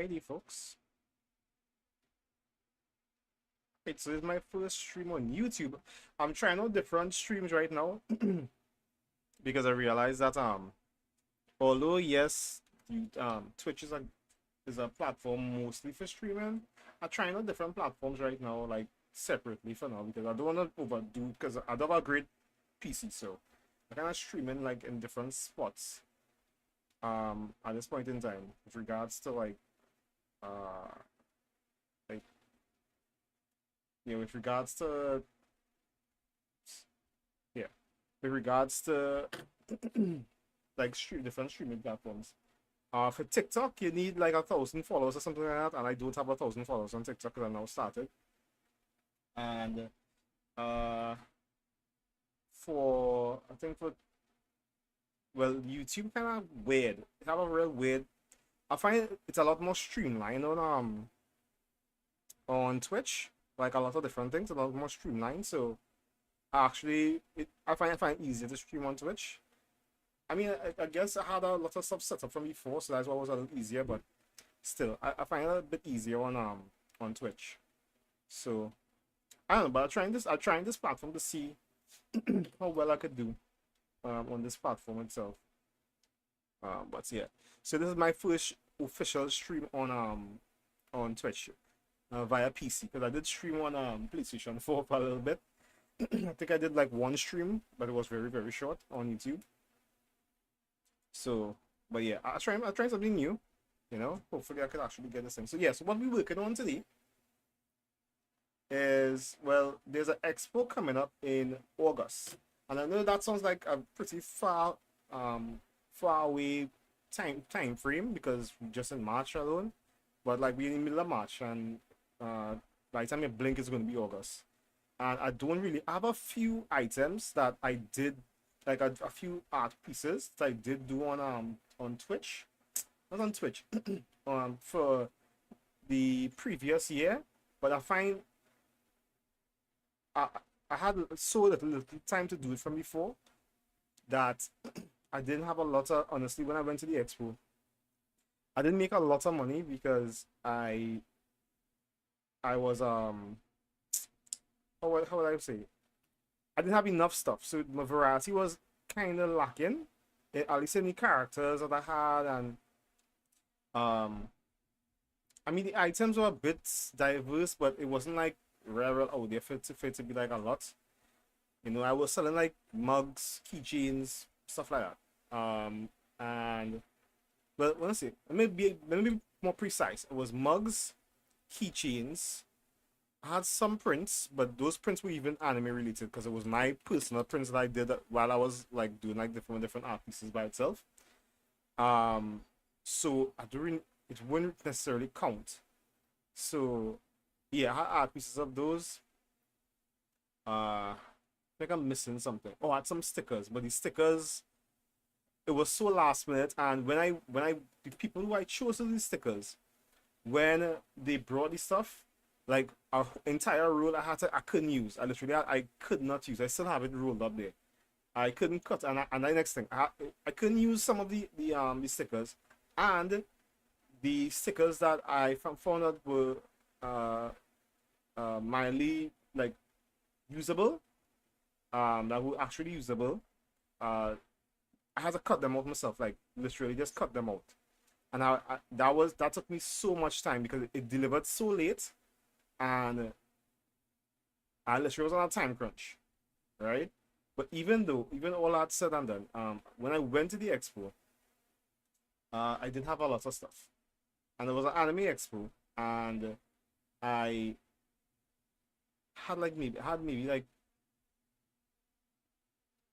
Alrighty, folks. Right, so this is my first stream on YouTube. I'm trying out different streams right now because I realized that although yes, Twitch is a platform mostly for streaming. I'm trying out different platforms right now, like separately for now because I don't want to overdo because I don't have a great PC, so I kind of streaming like in different spots at this point in time with regards to uh like with regards to yeah with regards to like different streaming platforms. For TikTok, you need like 1,000 followers or something like that, and I don't have 1,000 followers on TikTok because I now started. And uh, for I think for YouTube kind of weird. It have a real weird. I find it's a lot more streamlined on Twitch, like a lot of different things, a lot more streamlined. So actually, I find it easier to stream on Twitch. I mean, I guess I had a lot of stuff set up from before, so that's why it was a little easier. But still, I find it a bit easier on Twitch. So I don't know, but I'm trying this platform to see how well I could do on this platform itself. But yeah, so this is my first official stream on Twitch via PC because I did stream on PlayStation 4 for a little bit. I think I did like one stream, but it was very short on YouTube. So, but yeah, I trying something new. Hopefully I could actually get this thing. So yeah, so what we're working on today is, well, there's an expo coming up in August, and I know that sounds like a pretty far away time frame because just in March alone, but like we're in the middle of March, and by the time you blink, it's going to be August. And I don't really I have a few items that I did, like a few art pieces that I did do on Twitch, not on Twitch, for the previous year, but I find I I had so little time to do it from before that I didn't have a lot of, honestly, when I went to the expo, I didn't make a lot of money because I was how would I say, I didn't have enough stuff, so my variety was kind of lacking, at least in the characters that I had. And um I mean the items were a bit diverse, but it wasn't like real out there for it to be like a lot. I was selling like mugs, keychains, stuff like that. And well, let me see. Let me be more precise. It was mugs, keychains. I had some prints, but those prints were even anime related because it was my personal prints that I did while I was like doing like different art pieces by itself. Um, so I don't really, it wouldn't necessarily count. So yeah, I had art pieces of those. I think I'm missing something. Oh, I had some stickers, but these stickers, it was so last minute. And when I the people who I chose to do these stickers, when they brought the stuff, like our entire roll I couldn't use. I could not use. I still have it rolled up there. I couldn't cut. And the next thing, I couldn't use some of the stickers, and the stickers that I found out were uh mildly like usable, that were actually usable. uh I had to cut them out myself, like literally just cut them out. And that took me so much time because it delivered so late, and I literally was on a time crunch, right? But even all that said and done, when I went to the expo, I did have a lot of stuff, and it was an anime expo, and I had maybe like,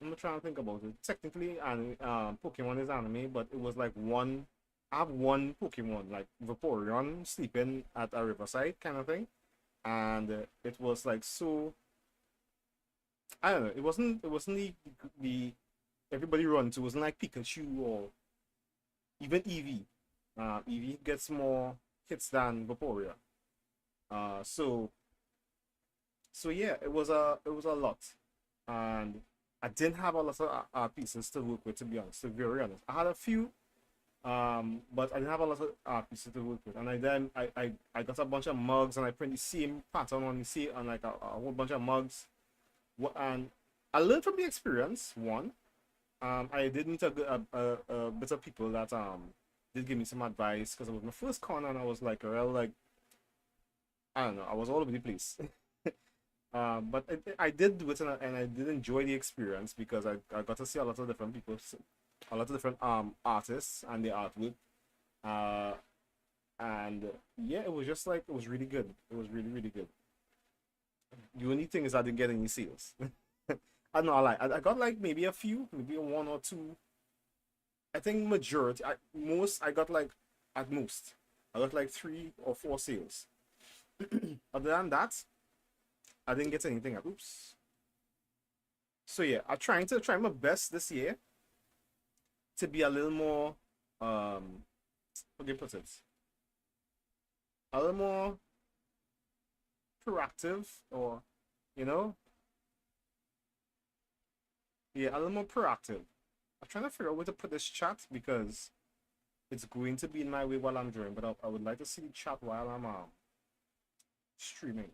I'm trying to think about it. Technically, Pokemon is anime, but it was like one. I have one Pokemon, like Vaporeon, sleeping at a riverside kind of thing, and it was like so. I don't know. It wasn't the everybody run to. It wasn't like Pikachu or even Eevee. Eevee gets more hits than Vaporeon. So yeah, it was a lot, and I didn't have a lot of pieces to work with, to be honest. To be very honest, I had a few. But I didn't have a lot of art pieces to work with, and I got a bunch of mugs, and I print the same pattern on the same on like a whole bunch of mugs. And I learned from the experience. One, I did meet a bit of people that did give me some advice because it was my first con, and I was like, well, like I don't know, I was all over the place. But I did do it, and I did enjoy the experience because I got to see a lot of different people, a lot of different artists and the artwork. Uh, and yeah, it was just like it was really good. It was really really good. The only thing is I didn't get any sales. I don't know, I got like maybe a few, maybe one or two. I think majority, most I got like at most, I got like 3 or 4 sales. Other than that, I didn't get anything. Oops. So yeah, I'm trying to try my best this year to be a little more how do you put it? A little more proactive, or you know, yeah, a little more proactive. I'm trying to figure out where to put this chat because it's going to be in my way while I'm drawing, but I would like to see the chat while I'm streaming.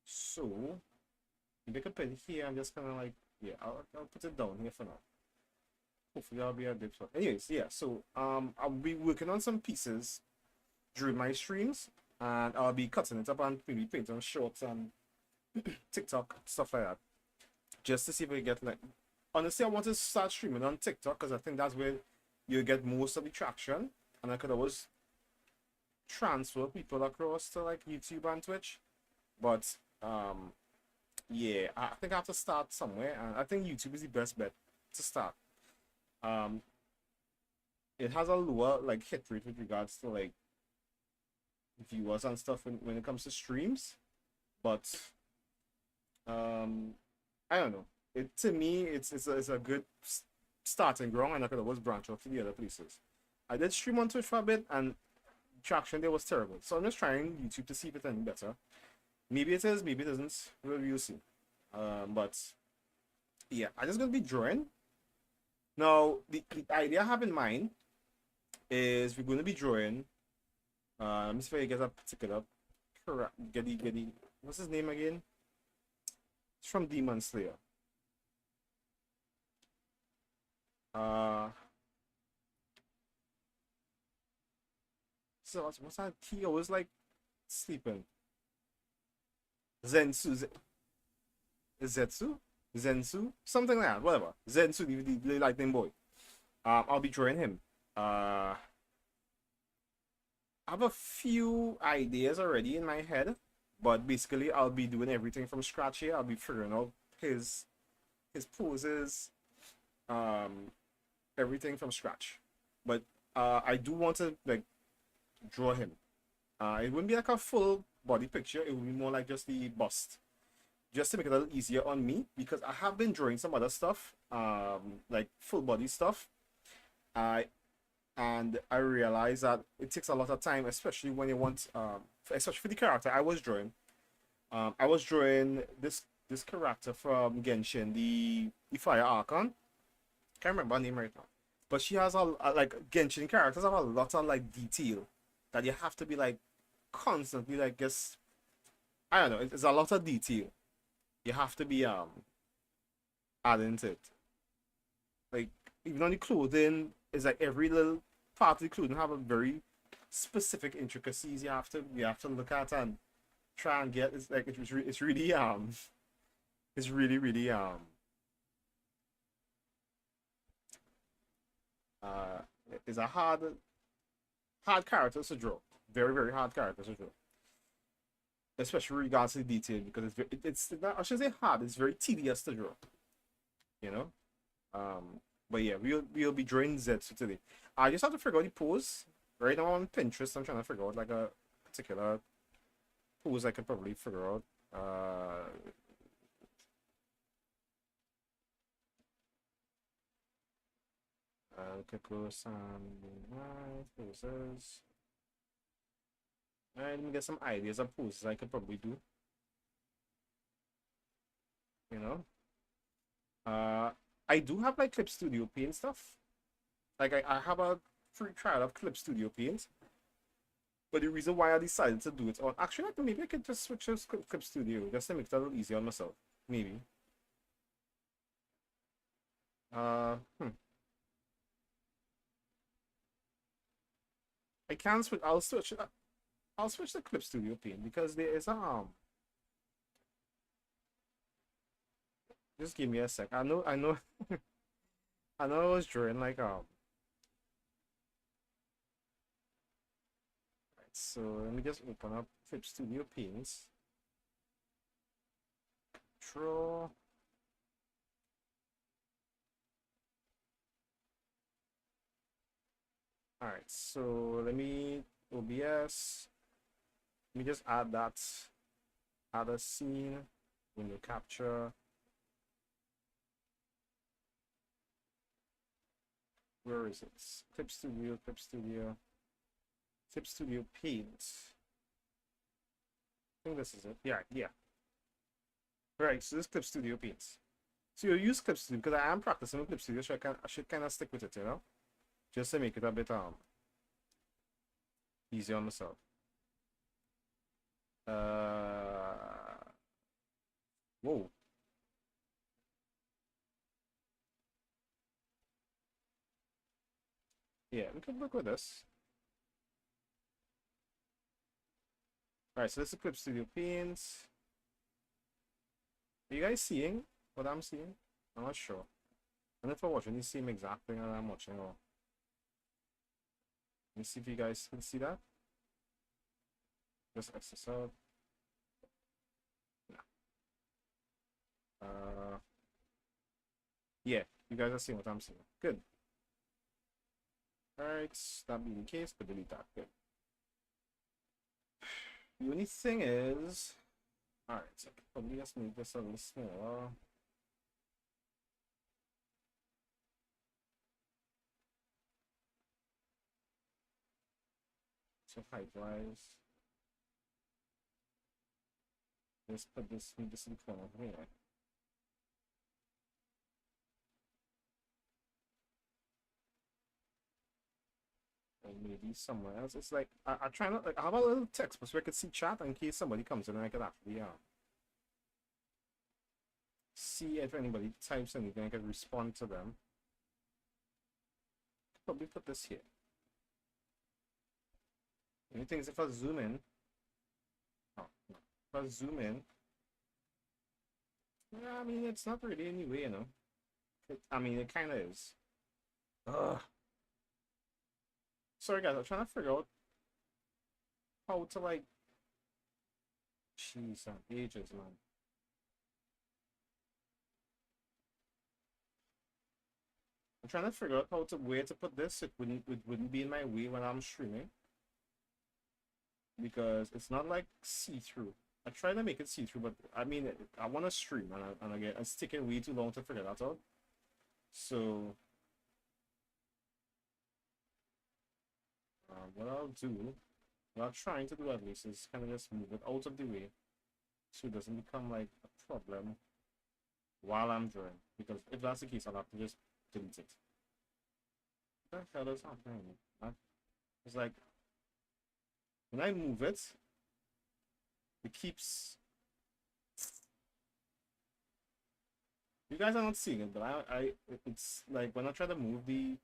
So maybe I could put it here. I'm just kind of like, yeah, I'll put it down here for now. Hopefully I'll be a bit fun. Anyways, yeah. So I'll be working on some pieces during my streams, and I'll be cutting it up and maybe painting on shorts and TikTok stuff like that, just to see if we get like. Honestly, I want to start streaming on TikTok because I think that's where you get most of the traction, and I could always transfer people across to like YouTube and Twitch. But yeah, I think I have to start somewhere, and I think YouTube is the best bet to start. Um, it has a lower like hit rate with regards to like viewers and stuff when it comes to streams, but um, I don't know. It to me, it's a good starting ground, and I could always branch off to the other places. I did stream on Twitch for a bit, and traction there was terrible. So I'm just trying YouTube to see if it's any better. Maybe it is, maybe it isn't. We'll see. But yeah, I'm just gonna be drawing. Now, the idea I have in mind is we're gonna be drawing. Let me see if I get a particular correct. Get the what's his name again? It's from Demon Slayer. Uh, so what's that? He always like sleeping. Zensu, Zetsu, Zensu, something like that. Whatever. Zensu, the lightning boy. I'll be drawing him. I have a few ideas already in my head, but basically I'll be doing everything from scratch here. I'll be figuring out his poses, um, everything from scratch. But I do want to like draw him. It wouldn't be like a full body picture. It would be more like just the bust, just to make it a little easier on me because I have been drawing some other stuff, like full body stuff. I and I realized that it takes a lot of time, especially when you want, especially for the character I was drawing. I was drawing this character from Genshin, the Fire Archon. Can't remember her name right now, but she has like Genshin characters have a lot of like detail that you have to be like constantly like guess I don't know. It's a lot of detail you have to be adding to it. Like even on the clothing, it's like every little part of the clothing have a very specific intricacies you have to look at and try and get. It's like it's really it's really really uh it's a hard character to draw. Very very hard character to draw, especially regards to the detail because it's not, I shouldn't say hard. It's very tedious to draw. You know. But yeah, we'll be drawing Zetsu today. I just have to figure out the pose. Right now on Pinterest, I'm trying to figure out like a particular pose I could probably figure out. Could go some nice poses. Alright, let me get some ideas of poses I could probably do. You know, I do have like Clip Studio Paint stuff. Like I have a free trial of Clip Studio Paint. But the reason why I decided to do it on, actually, like, maybe I could just switch to Clip Studio just to make it a little easier on myself. Maybe. Uh, hmm. I can switch. I'll switch. I'll switch to Clip Studio Paint because there is Just give me a sec. I know. I know. I know. I was drawing like. Right, so let me just open up Clip Studio Paints. Draw. All right. So let me OBS. Let me just add that. Add a scene. Window capture. Where is it? Clip Studio, Clip Studio, Clip Studio Paint. I think this is it. Yeah, yeah. Right, so this Clip Studio Paint. So you use Clip Studio because I am practicing with Clip Studio, so I should kind of stick with it, you know, just to make it a bit easier on myself. Whoa. Yeah, we could work with this. Alright, so this is Clip Studio Paint. Are you guys seeing what I'm seeing? I'm not sure. I'm not watching the same exact thing that I'm watching. Or let me see if you guys can see that. Just X this out. Yeah, you guys are seeing what I'm seeing. Good. Alright, that being the case, but delete that. Good. The only thing is, alright, so I can probably just make this a little smaller. So height wise, let's put this in the corner here. Or maybe somewhere else. It's like I try not like I have a little text so I could see chat in case somebody comes in and I could actually see if anybody types anything, I could respond to them. Probably put this here. The only thing is if I zoom in, oh no. If I zoom in, yeah, I mean it's not really any way, you know. I mean it kinda is. Ugh. Sorry guys, I'm trying to figure out how to like jeez ages, man. I'm trying to figure out where to put this. It wouldn't be in my way when I'm streaming. Because it's not like see-through. I try to make it see-through, but I mean I wanna stream and it's taking way too long to figure that out. So what I'll do, what I'm trying to do at least is kind of just move it out of the way so it doesn't become like a problem while I'm drawing. Because if that's the case, I'll have to just delete it. What the hell is happening? It's like when I move it, it keeps. You guys are not seeing it, but it's like when I try to move the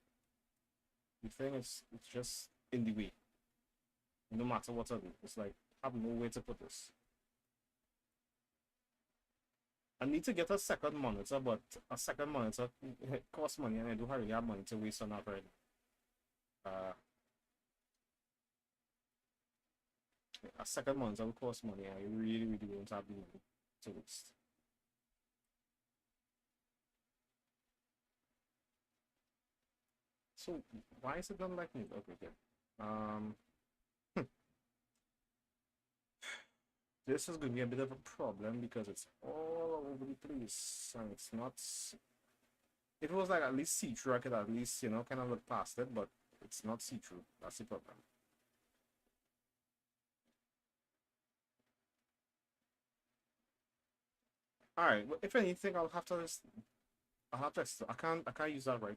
thing, it's just in the way. No matter what I do, it's like I have no way to put this. I need to get a second monitor, but a second monitor costs money, and I don't really have money to waste on that right now. A second monitor will cost money. I really, really don't have the money to waste. So why is it not like me? Okay, good. This is going to be a bit of a problem because it's all over the place and it's not. If it was like at least see-through, I could at least, you know, kind of look past it, but it's not see-through. That's the problem. Alright, well, if anything, I'll have to I can't use that right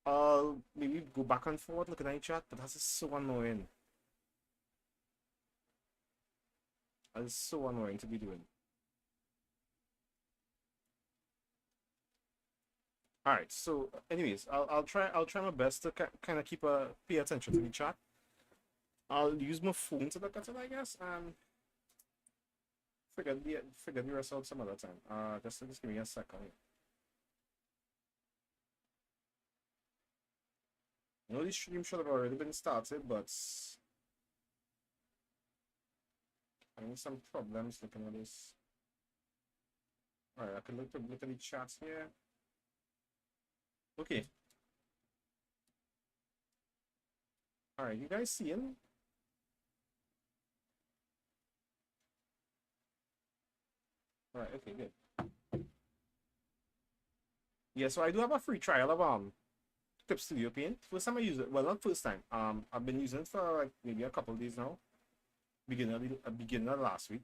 now. I'll maybe go back and forth looking at each chat, but that's just so annoying. That's so annoying to be doing. All right. So, anyways, I'll try my best to kind of keep a pay attention to the chat. I'll use my phone to look at it, I guess, and figure the rest out some other time. Just give me a second. I know the stream should have already been started, but having some problems looking at this. All right, I can look at the chat here. Okay. All right, you guys seeing? All right, okay, good. Yeah, so I do have a free trial of Clip Studio Paint. First time I use it, well, not first time. I've been using it for like maybe a couple of days now. Beginner last week.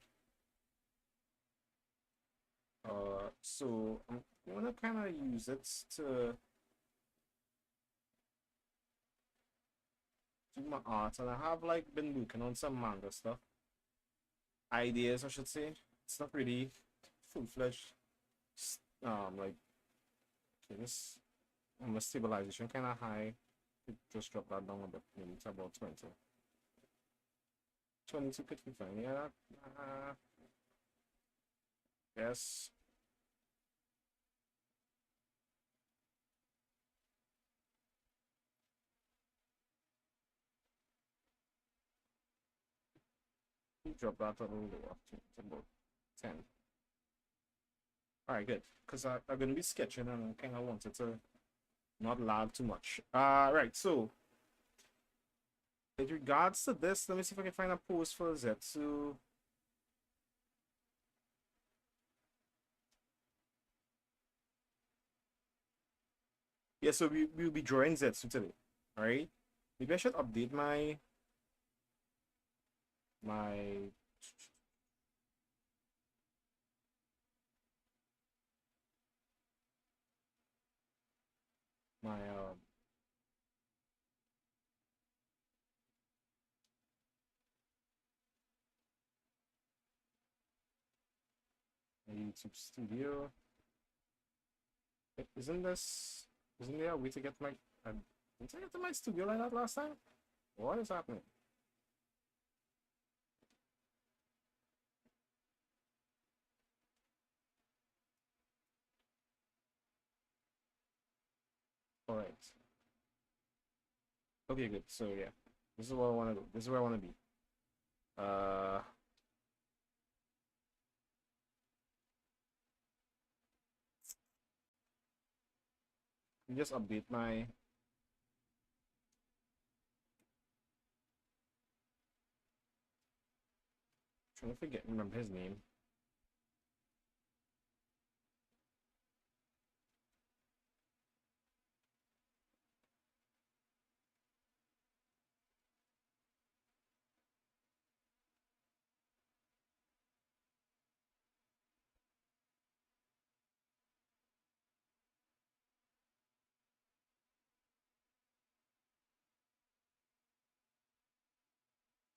So I'm gonna kind of use it to do my art, and I have like been working on some manga stuff, ideas, I should say. It's not really full-fledged. Like okay, this my stabilization kind of high. Just drop that down a bit, maybe to about 20. 22 could be fine. Yeah, yes. Drop that a little lower to about 10. All right, good. Because I'm going to be sketching and I kind of wanted to not lag too much. Right, so with regards to this, let me see if I can find a post for Zetsu. Yeah, so we'll be drawing Zetsu today. All right. Maybe I should update my my YouTube studio. Isn't there a way to get my didn't I get to my studio like that last time? What is happening? All right. Okay, good. So yeah, this is what I want to do. This is where I want to be. Uh, just update my. Trying to remember his name.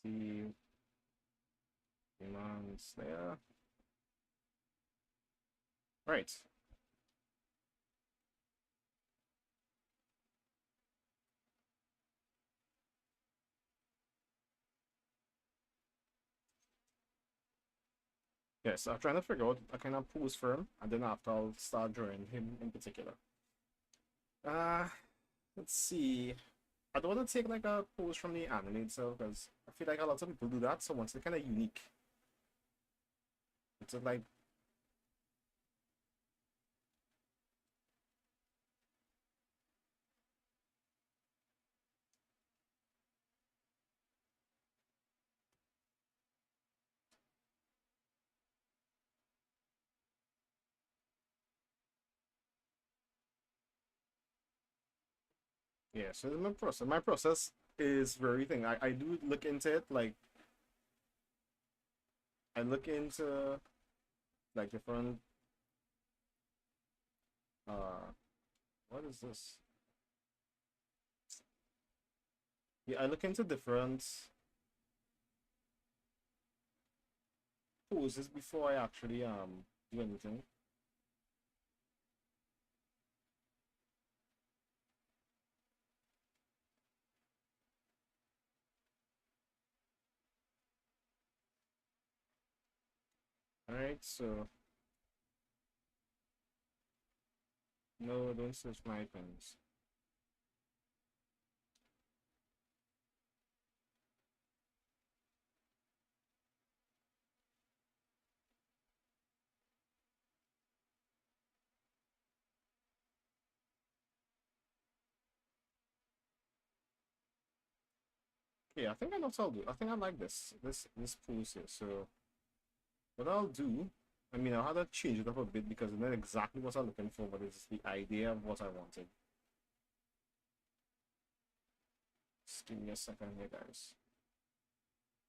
The Demon Slayer. Right. Yes, I'm trying to figure out a kind of pose for him, and then after I'll start drawing him in particular. Uh, let's see. I don't want to take like a pose from the anime itself because I feel like a lot of people do that. So once they're kind of unique, it's like yeah. So my process. My process is very thing. I do look into it. Like I look into like different. Uh, what is this? Yeah, I look into different poses before I actually do anything. Alright, so no, don't search my pins. Okay, I think I know what I'll do. I think I like this pose here. So what I'll do, I mean, I'll have to change it up a bit because it's not exactly what I'm looking for, but it's the idea of what I wanted. Just give me a second here, guys.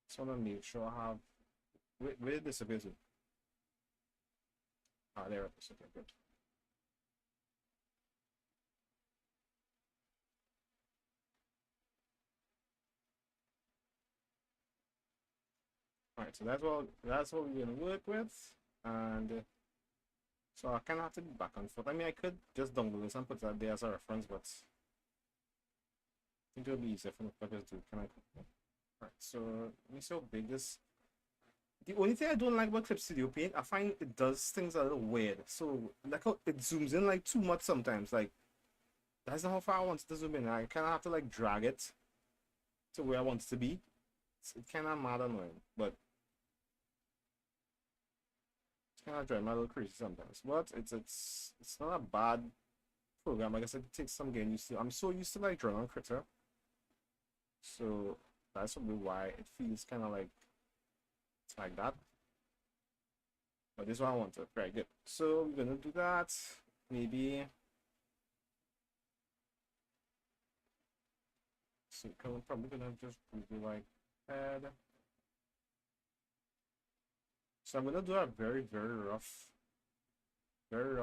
Just want to make sure I have. Where did this appear to? Ah, there it is. Okay, good. All right, so that's what we're gonna work with, and so I kind of have to be back and forth. I mean, I could just download this and put that there as a reference, but I think it'll be easier for me to just do. Can I? Right, so let me see how big this. The only thing I don't like about Clip Studio Paint, I find it does things a little weird. So like how it zooms in like too much sometimes. Like that's not how far I want it to zoom in. I kind of have to like drag it to where I want it to be. It's kind of mad annoying, but it's kind of drive me a little crazy sometimes. But it's not a bad program. I guess it takes some getting used to. I'm so used to like drawing on Critter, so that's probably why it feels kind of like it's like that. But this one I want to. Very good. So we're gonna do that. Maybe. So I'm probably gonna just do like head. So I'm gonna do a very rough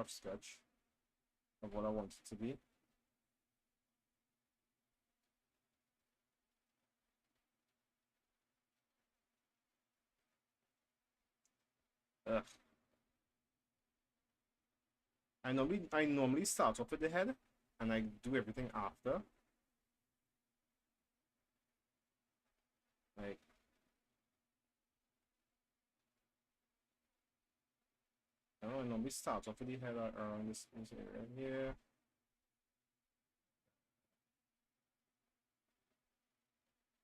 sketch of what I want it to be. Ugh. I normally start off with the head, and I do everything after. Like I don't know, I normally start off with the head around this area here.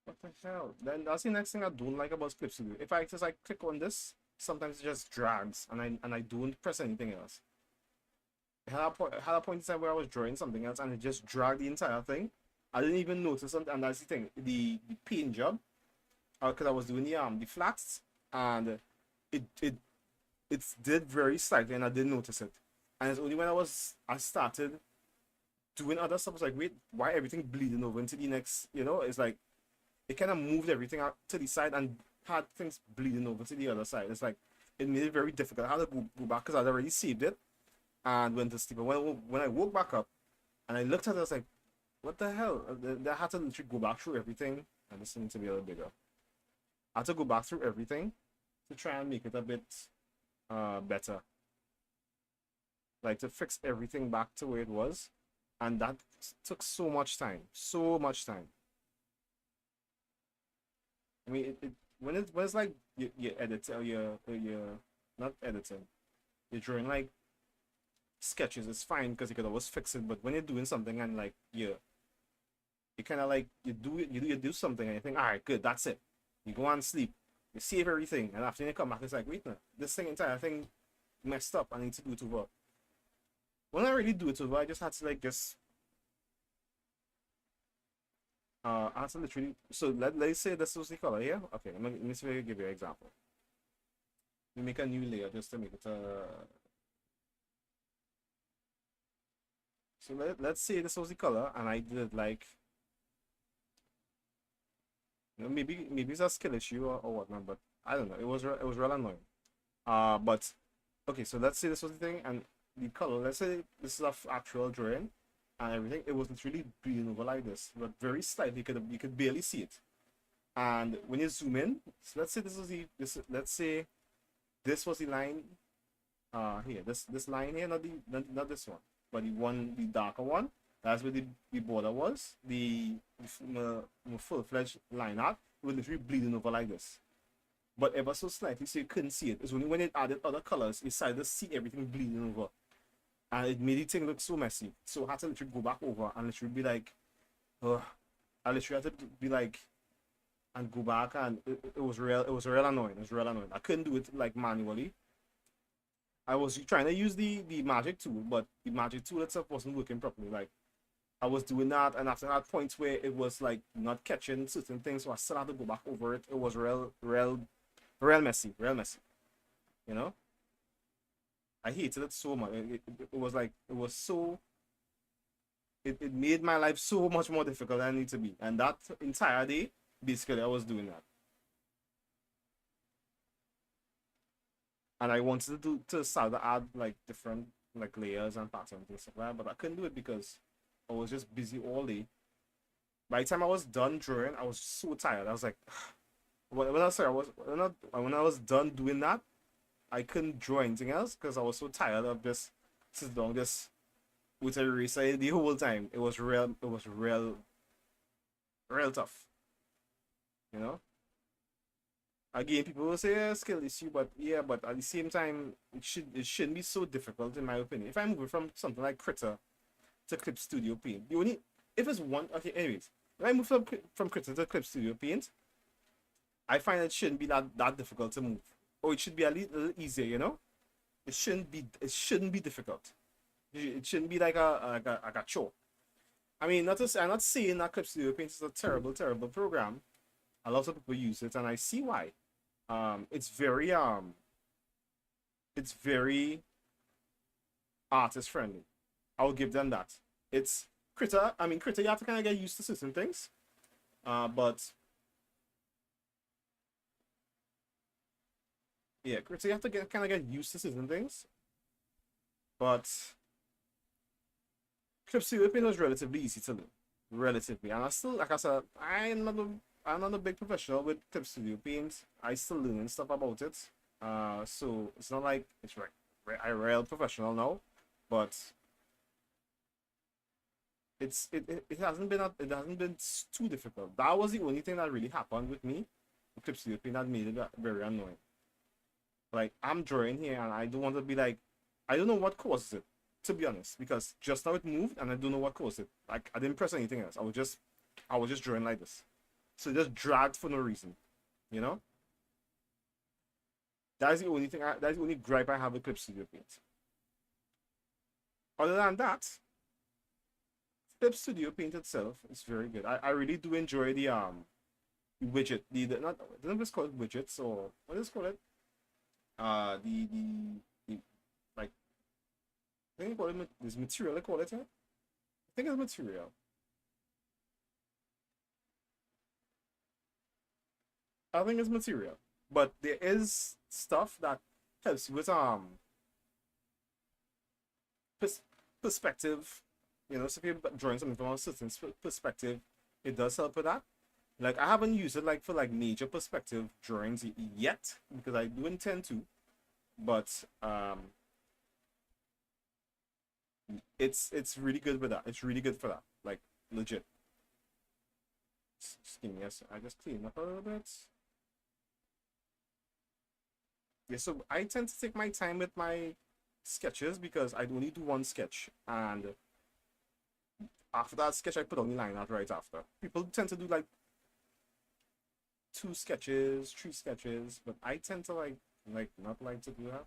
What the hell? Then that's the next thing I don't like about Clip Studio. If I just like click on this, sometimes it just drags, and I don't press anything else. I had a point in time where I was drawing something else, and it just dragged the entire thing. I didn't even notice it, and that's the thing. The paint job, because I was doing the flats, and it it did very slightly, and I didn't notice it. And it's only when I started doing other stuff, I was like, wait, why everything bleeding over into the next? It's like it kind of moved everything out to the side and had things bleeding over to the other side. It's like it made it very difficult. I had to go back because I'd already saved it and went to sleep. But when I woke back up and I looked at it, I was like, what the hell? I had to literally go back through everything, and this needs to be a little bigger. I had to go back through everything to try and make it a bit better, like to fix everything back to where it was, and that took so much time. I mean, when it's like you edit or you're not editing, you're drawing like sketches. It's fine because you could always fix it. But when you're doing something and like you kind of like you do something and you think, all right, good, that's it. You go and sleep, you save everything, and after you come back, it's like, wait, no, this thing entire thing messed up. I need to do it over. When I really do it over, I just had to like just I had to literally. So let's say this was the color here. Okay, let me see if I can give you an example. We make a new layer just to make it so let's say this was the color and I did like maybe it's a skill issue or whatnot, but I don't know. It was real annoying. But okay, so let's say this was the thing and the color. Let's say this is a actual drawing, and everything, it was literally bleeding over like this, but very slightly. You could barely see it. And when you zoom in, so let's say this is the this let's say this was the line here. This line here, not this one, but the darker one. That's where the border was. The full fledged line art, it was literally bleeding over like this. But ever so slightly, so you couldn't see it. It's only when it added other colors, you started to see everything bleeding over. And it made the thing look so messy. So I had to literally go back over and literally be like, ugh. I literally had to be like, and go back, and it was real annoying. It was real annoying. I couldn't do it like manually. I was trying to use the magic tool, but the magic tool itself wasn't working properly. Like I was doing that, and after that point where it was like not catching certain things, so I still had to go back over it. It was real messy, real messy. You know, I hated it so much. It was like it was so. It made my life so much more difficult than it needed to be, and that entire day, basically, I was doing that. And I wanted to start to add like different like layers and patterns and stuff like that, but I couldn't do it because I was just busy all day. By the time I was done drawing, I was so tired. I was like, when I sorry, I was when I was done doing that, I couldn't draw anything else because I was so tired of just sitting down just with a eraser the whole time. It was real. It was real tough. You know. Again, people will say skill issue, but yeah, but at the same time, it shouldn't be so difficult in my opinion. If I move from something like Critter to Clip Studio Paint, you only if it's one. Okay, anyways, if I move from Critter to Clip Studio Paint, I find it shouldn't be that difficult to move, or it should be a little easier. You know, it shouldn't be difficult. It shouldn't be like a chore. I mean, I'm not saying that Clip Studio Paint is a terrible program. A lot of people use it, and I see why. It's very artist friendly. I'll give them that. It's Critter. I mean, Critter. You have to kind of get used to certain things. But yeah, Critter. You have to get used to certain things. But Clip Studio Paint was relatively easy to learn, relatively. And I still, like I said, I'm not a big professional with Clip Studio Paint. I still learning stuff about it. So it's not like it's right. I real professional now, but it hasn't been too difficult. That was the only thing that really happened with me. With Clip Studio Paint that made it very annoying. Like I'm drawing here and I don't want to be like, I don't know what causes it, to be honest, because just now it moved and I don't know what caused it. Like I didn't press anything else. I was just drawing like this. So it just dragged for no reason. You know? That's the only gripe I have with Clip Studio Paint. Other than that, Clip Studio Paint itself is very good. I really do enjoy the widget. The not I don't know if it's called widgets or what is it called? The like I think they call it this material. They call it. I think it's material. I think it's material, but there is stuff that helps you with pers- perspective. You know, so if you're drawing something from a certain perspective, it does help with that. Like I haven't used it like for like major perspective drawings yet because I do intend to, but it's really good with that. It's really good for that. Like legit. Just give me a I just clean up a little bit. Yeah, so I tend to take my time with my sketches because I only do one sketch, and after that sketch, I put on the line art right after. People tend to do like two sketches, three sketches, but I tend to like not like to do that.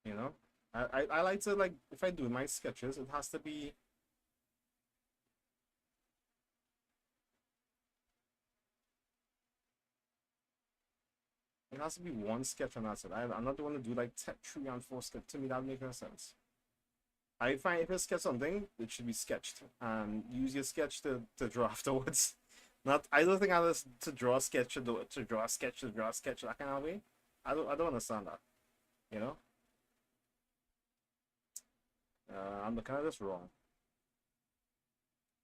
You know, I like to like if I do my sketches, it has to be one sketch and that's it. I'm not the one to do like three and four sketch. To me, that makes no sense. I find if you sketch something, it should be sketched and use your sketch to draw afterwards. Not, I don't think I was to draw a sketch to draw a sketch that kind of way. I don't understand that. You know, I'm looking at this wrong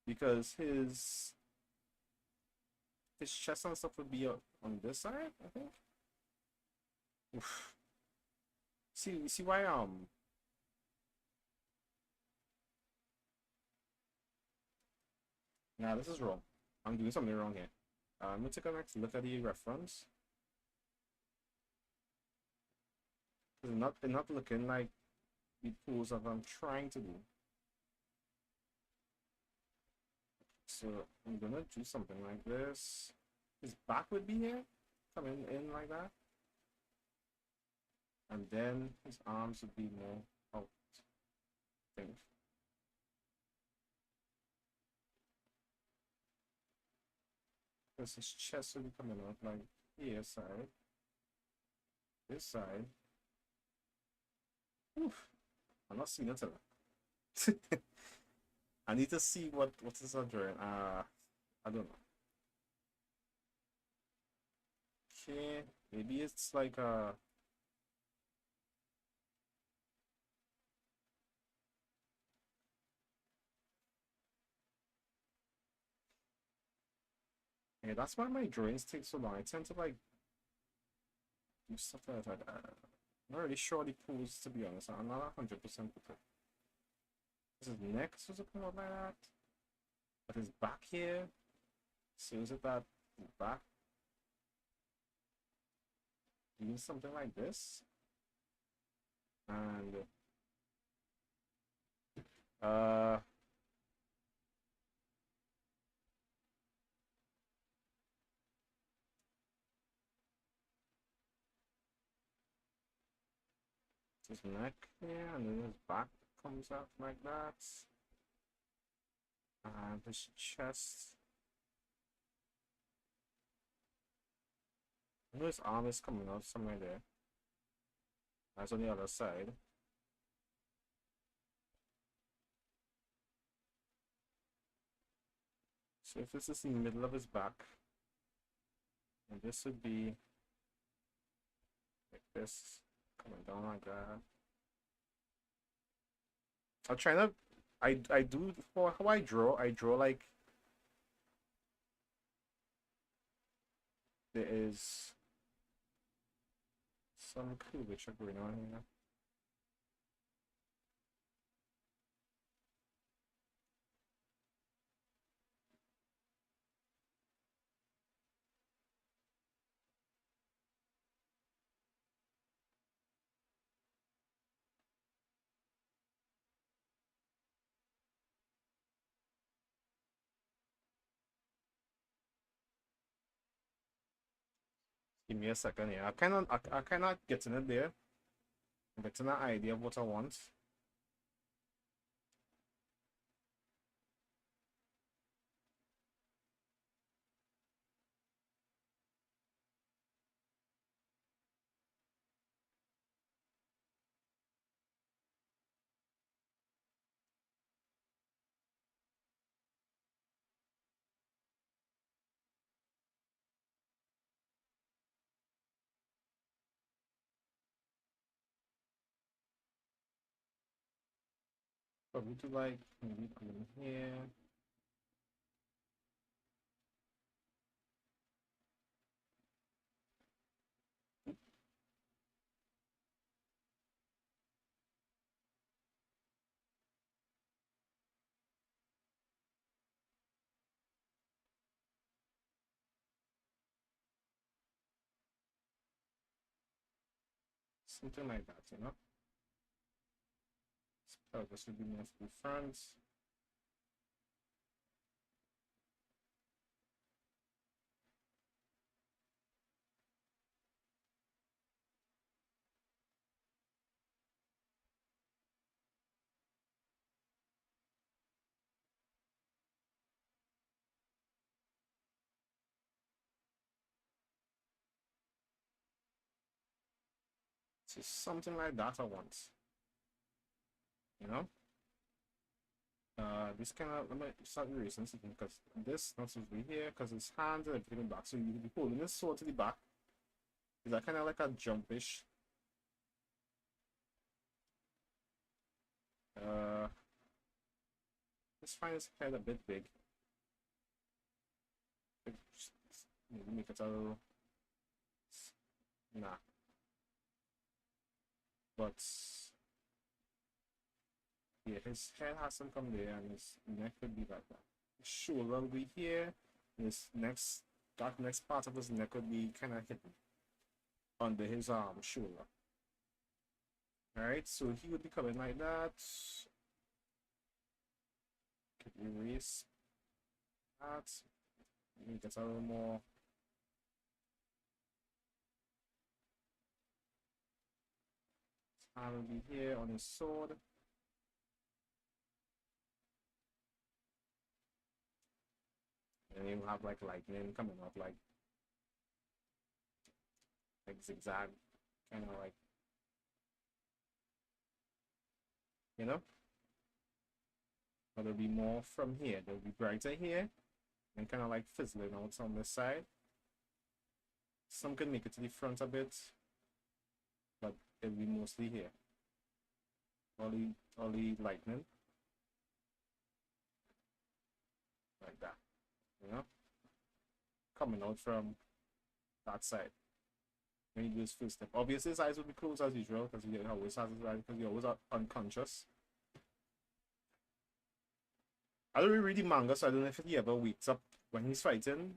because his chest and stuff would be on this side, I think. Oof. See why nah, this is wrong. I'm doing something wrong here. I'm gonna take a next look at the reference. It's not looking like the pose that I'm trying to do. So I'm gonna do something like this. His back would be here, coming in like that, and then his arms would be more out. I think. Because his chest would be coming out like here side, this side. Oof, I'm not seeing it. I need to see what is a drawing. I don't know. Okay, maybe it's like yeah, that's why my drawings take so long. I tend to like do stuff like that. I'm not really sure the pose, to be honest. I'm not 100% with it. His neck supposed to come out like that, but his back here. So is it that his back doing something like this? And uh his neck here, and then his back comes out like that. And his chest. I know his arm is coming out somewhere there. That's on the other side. So if this is in the middle of his back, and this would be like this, coming down like that. I'm trying to, I do, for how I draw like there is some curvature going on here. Give me a second here. I kind of getting it there. I'm getting an idea of what I want. Probably to like maybe come in here. Something like that, you know? So this would be mostly France. So something like that I want. You know? This kind of, let me start erasing something because this not supposed to be here because his hands and everything back. So you would be holding this sword to the back. Is that kind of like a jumpish? Uh, let's find his head a bit big. Maybe make it a little. Nah, but yeah, his head has to come there, and his neck could be like that. His shoulder will be here. His next, that next part of his neck would be kind of hidden under his shoulder. All right, so he would be coming like that. Could erase that. Make it a little more. His hand will be here on his sword. And you have like lightning coming out like zigzag, kind of like, you know. But there'll be more from here. There'll be brighter here and kind of like fizzling out on this side. Some can make it to the front a bit, but it'll be mostly here. All the lightning like that, you know, coming out from that side. When you do his first step, obviously his eyes will be closed as usual because he always has his eyes because he always are unconscious. I don't really read the manga, so I don't know if he ever wakes up when he's fighting,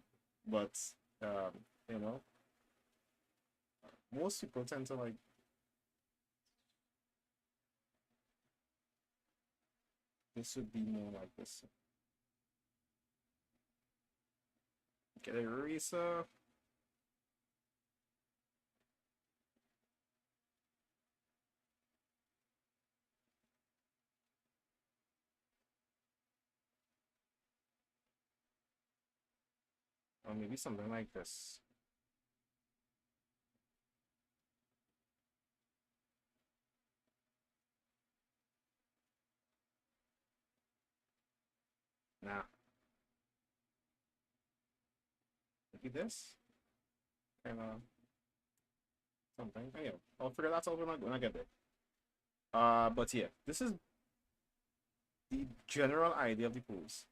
but um, you know, most people tend to like. This would be more like this. Get a eraser. Or maybe something like this. Nah. Maybe this. Kind of something. Oh, yeah. I'll figure that out when I get there. But yeah, this is the general idea of the pose.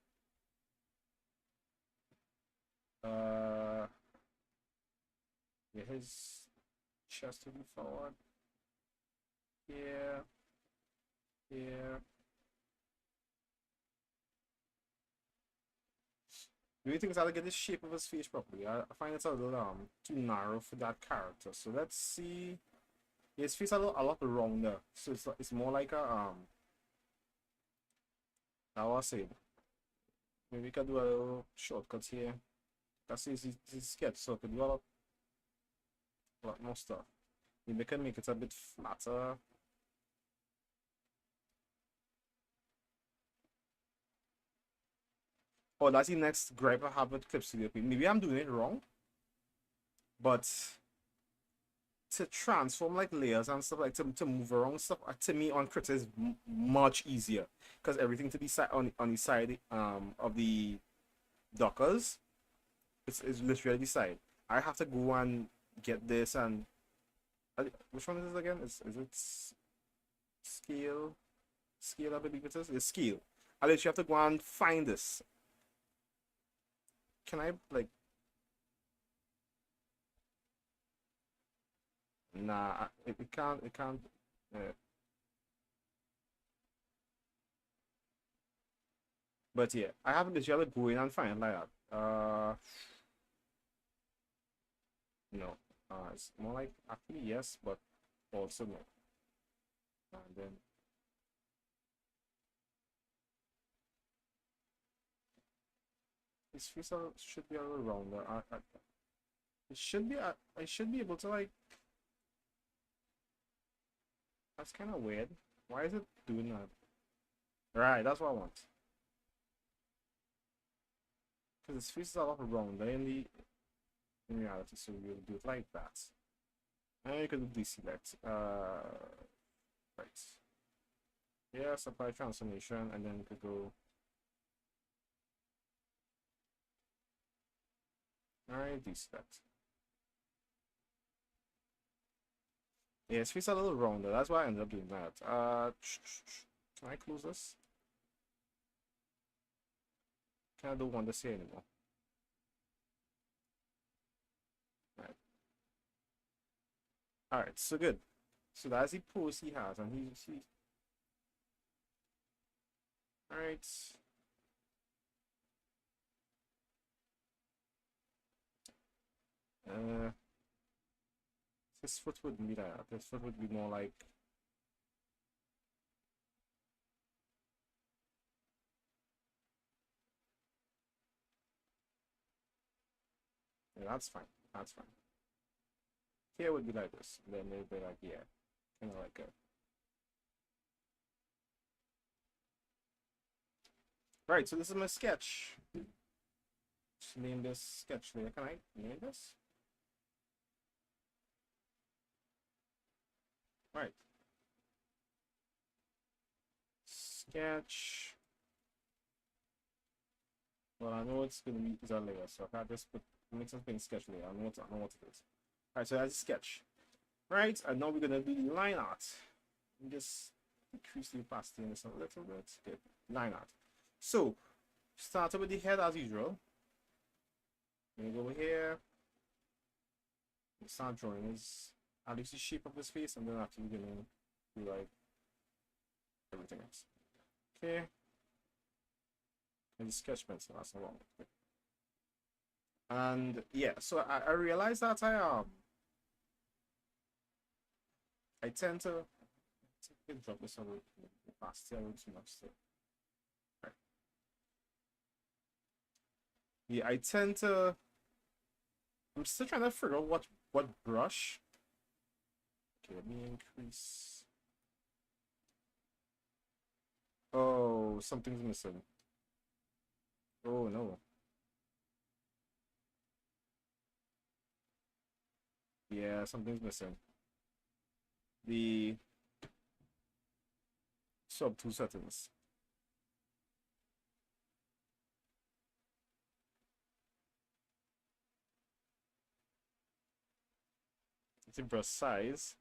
Uh, yeah, his chest to be forward. Here, here. Do you think it's how to get the shape of his face properly? I find it's a little too narrow for that character. So let's see. Yeah, his face a lot rounder. So it's more like a how I say. Maybe we can do a little shortcut here. That's his sketch, so I could do a lot more stuff. Maybe we can make it a bit flatter. Oh, that's the next gripe I have with Clip Studio. Maybe I'm doing it wrong, but to transform like layers and stuff like to move around stuff to me on Crypt is much easier because everything to the side on the side of the dockers is literally the side. I have to go and get this and which one is this again? Is it scale? Scale, I believe it is. It's scale. I literally have to go and find this. Can I like? Nah, it can't. It can't. But yeah, I have literally have to go in and find like that. No. It's more like actually yes, but also no. And then this face should be a little rounder. It should be. I should be able to like. That's kind of weird. Why is it doing that? Right, that's what I want. Because his face is a lot rounder in reality, so we'll do it like that. And you can deselect. Right. Yeah, supply transformation, and then you could go. Alright, deselect. Yeah, his face is a little rounder. That's why I ended up doing that. Can I close this? I don't want to say anymore. Right. Alright, so good. So that's the pose he has, and he alright. His foot wouldn't be that. His foot would be more like yeah, that's fine. That's fine. Here would be like this. And then they'd be like, yeah. Kinda like a right, so this is my sketch. Just name this sketch layer. Can I name this? Right. Sketch. Well, I know it's gonna be is a layer, so if I just put make something sketch layer, I know what it is. Alright, so that's a sketch. Right, and now we're gonna do the line art. Just decrease the opacity in this a little bit. Good. Line art. So started with the head as usual. We're gonna go here. We start drawing his at least the shape of his face, and then after we're gonna do like everything else. Okay. And the sketch pencil, that's not long. And yeah, so I realized that I tend to drop this a little fast here, a little too much still. Right. Yeah, I tend to I'm still trying to figure out what brush. Okay, let me increase. Oh, something's missing. Oh no. Yeah, something's missing. The sub 2 settings. It's a brush size.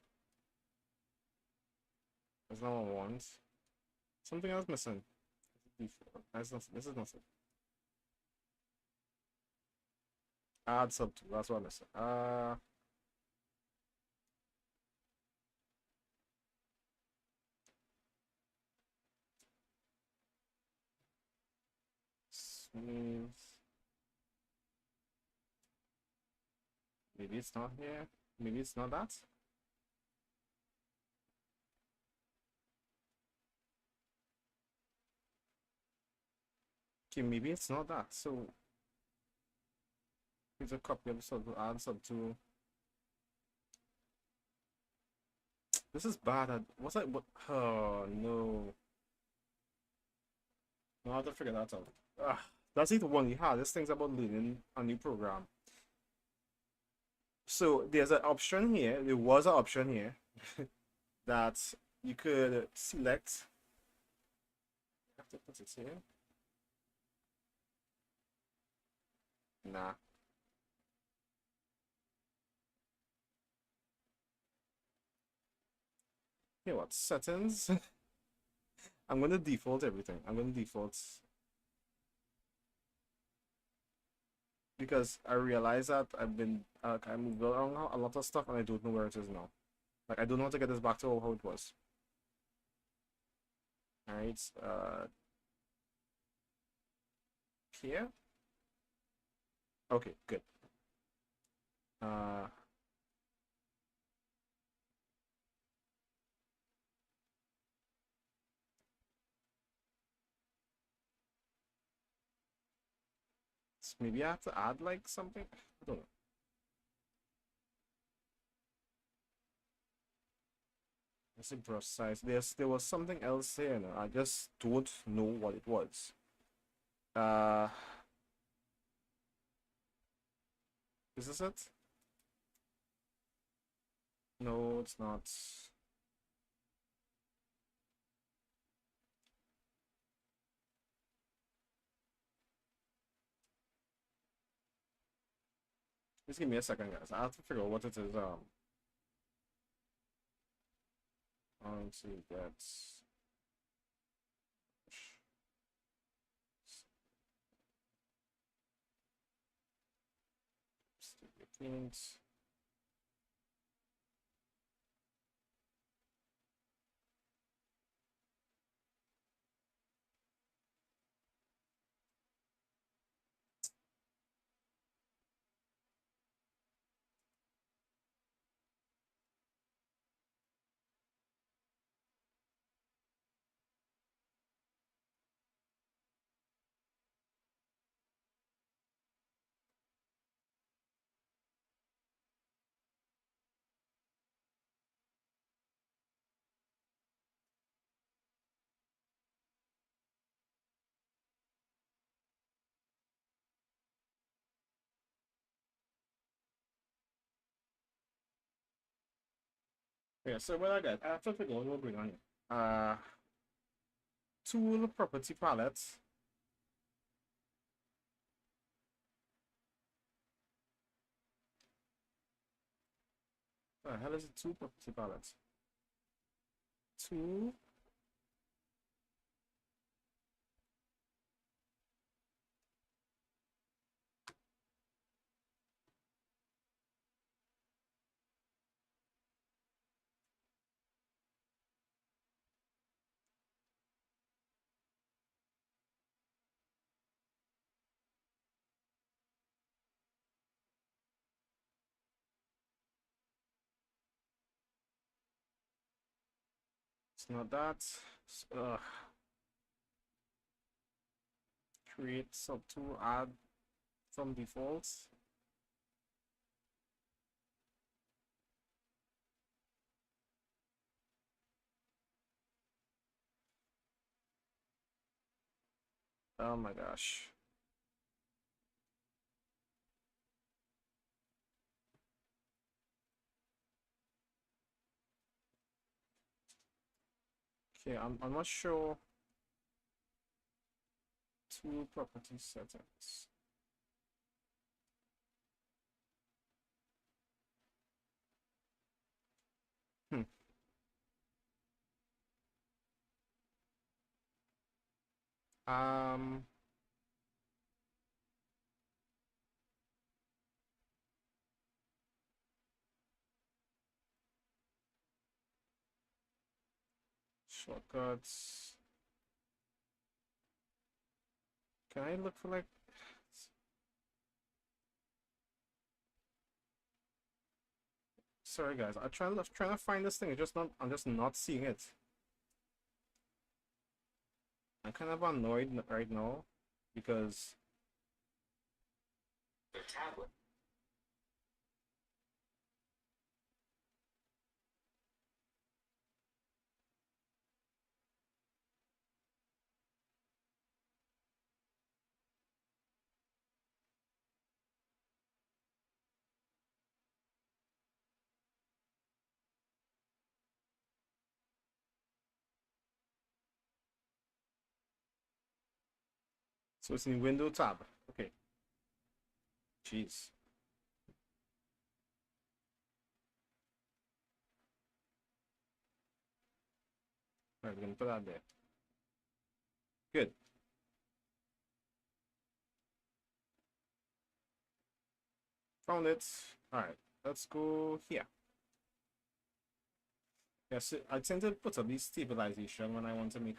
That's not what I want. Something else missing. That's not, this is nothing. Add sub 2, that's what I'm missing. Smooth. Maybe it's not here. Maybe it's not that. Okay, maybe it's not that. So here's a copy of sub to add sub 2. This is bad at what's that? What? Oh no! No, I have to figure that out. That's the one you had. This thing's about learning a new program. So there's an option here. There was an option here that you could select. I have to put it here. Nah. Here, what settings? I'm going to default everything. I'm going to default because I realize that I've been I moved around a lot of stuff and I don't know where it is now. Like I don't know how to get this back to how it was. All right. Here. Okay, good. Uh, maybe I have to add like something. I don't know. Let's see brush size. There was something else here. No? I just don't know what it was. Uh, is this it? No, it's not. Just give me a second, guys. I have to figure out what it is. I want to get Paint. Yeah, so what I got, I have to figure out what we're going on here. Tool property palette. What the hell is a tool property palette? Tool. It's not that. Create subtool, add from defaults. Oh my gosh. Okay, I'm not sure. Tool property settings. Hmm. Um, Shortcuts. Can I look for like? Sorry guys, trying to find this thing. I'm just not seeing it. I'm kind of annoyed right now because The tablet. so it's in window tab. Okay. Jeez. Alright, we're gonna put that there. Good. Found it. Alright, let's go here. Yes, I tend to put up these stabilization when I want to make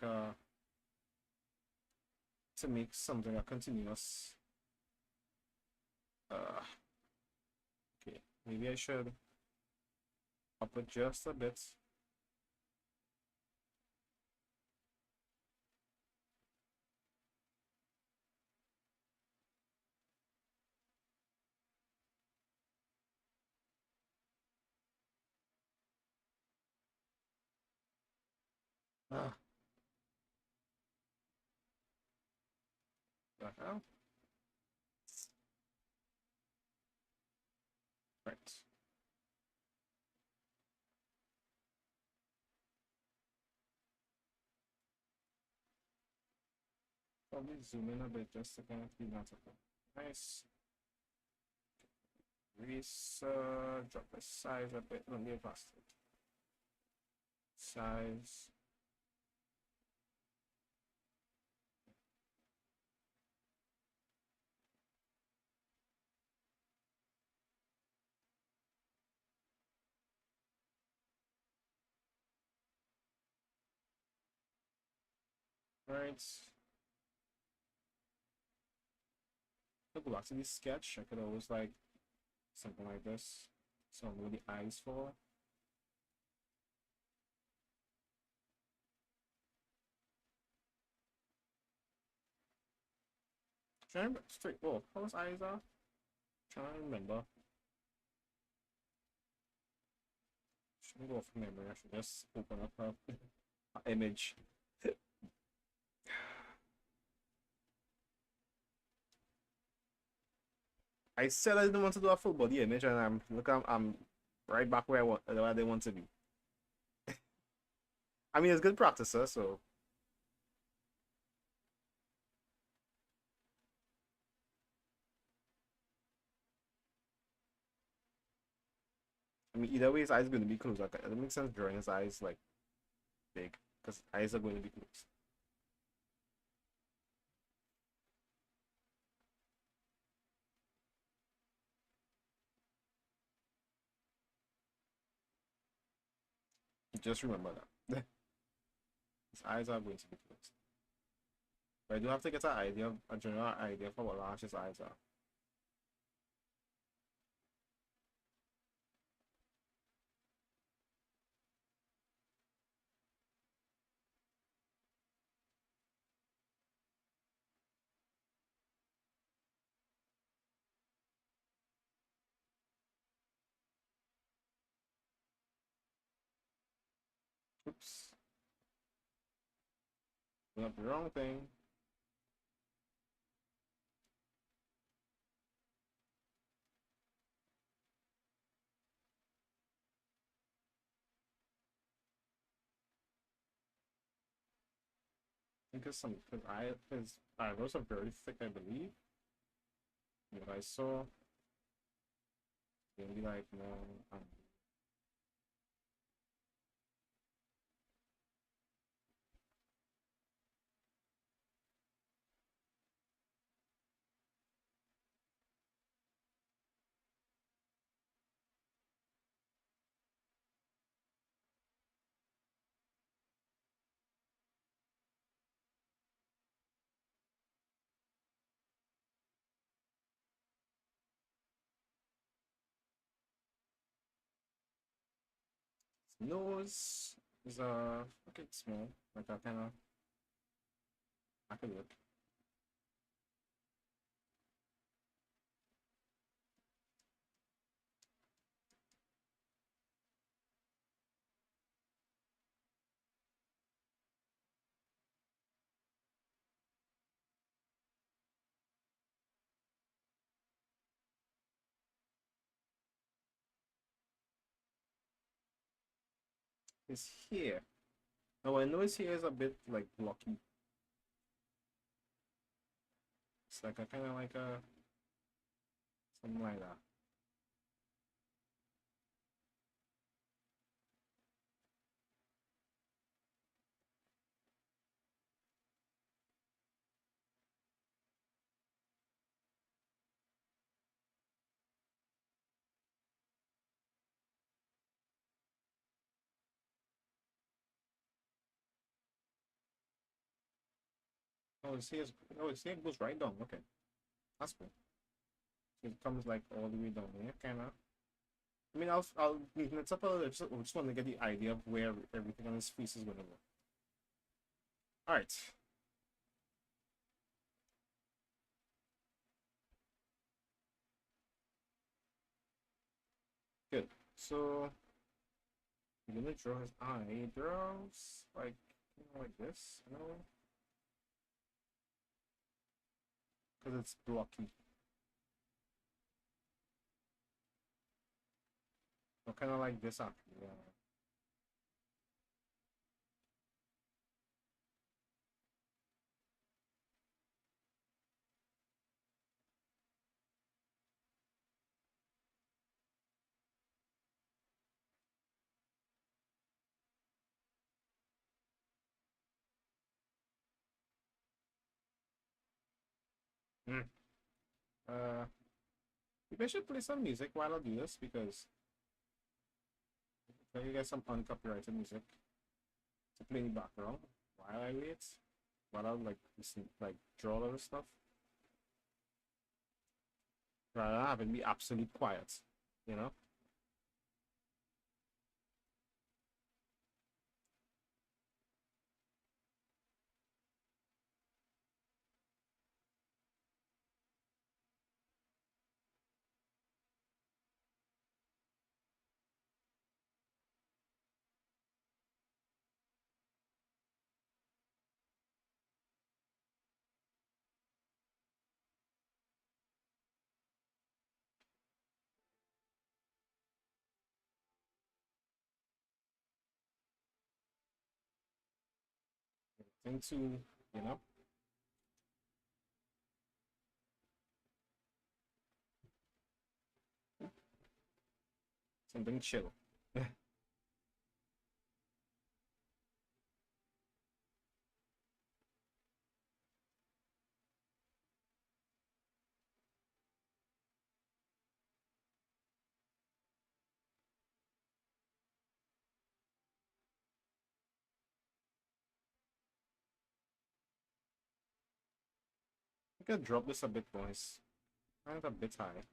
something a continuous. Okay, maybe I should up it just a bit. Ah, the hell? Right. Probably zoom in a bit just to kind of clean that up. Nice. Drop the size a bit. Let me adjust it. Size. Alright. I'll go back to this sketch. I could always like something like this. So I'm the eyes for. Trying to remember straight. Oh, how was eyes are? Trying to remember. Shouldn't go from memory. I should just open up a image. I said I didn't want to do a full body image, and I'm right back where I didn't want to be. I mean, it's good practice, so I mean, either way, his eyes are going to be closed. Like, it doesn't make sense drawing his eyes like big because eyes are going to be closed. Just remember that his eyes are going to be closed. But I do have to get an idea, a general idea for what large his eyes are. Oops, not the wrong thing. Because his eyebrows are very thick, I believe. What I saw, maybe like no, nose is okay, small, like that kind of. I could look. His hair. No, I know his hair is a bit like blocky. It's like a kind of like a something like that. Oh, his hair is, oh, his hair goes right down. Okay, that's cool. It comes like all the way down here, kind of. I mean, I'll neaten it up a little. Just want to get the idea of where everything on his face is going to go. All right. Good. So I'm gonna draw his eyebrows like this, because it's blocky. So kind of like this actually. Yeah. Mm. Maybe I should play some music while I do this because I can get some uncopyrighted music to play in the background while I wait. rather like like draw a lot of stuff rather than having it be absolute quiet, you know? Into, you know, something chill. I could drop this a bit, boys. Kind of a bit high.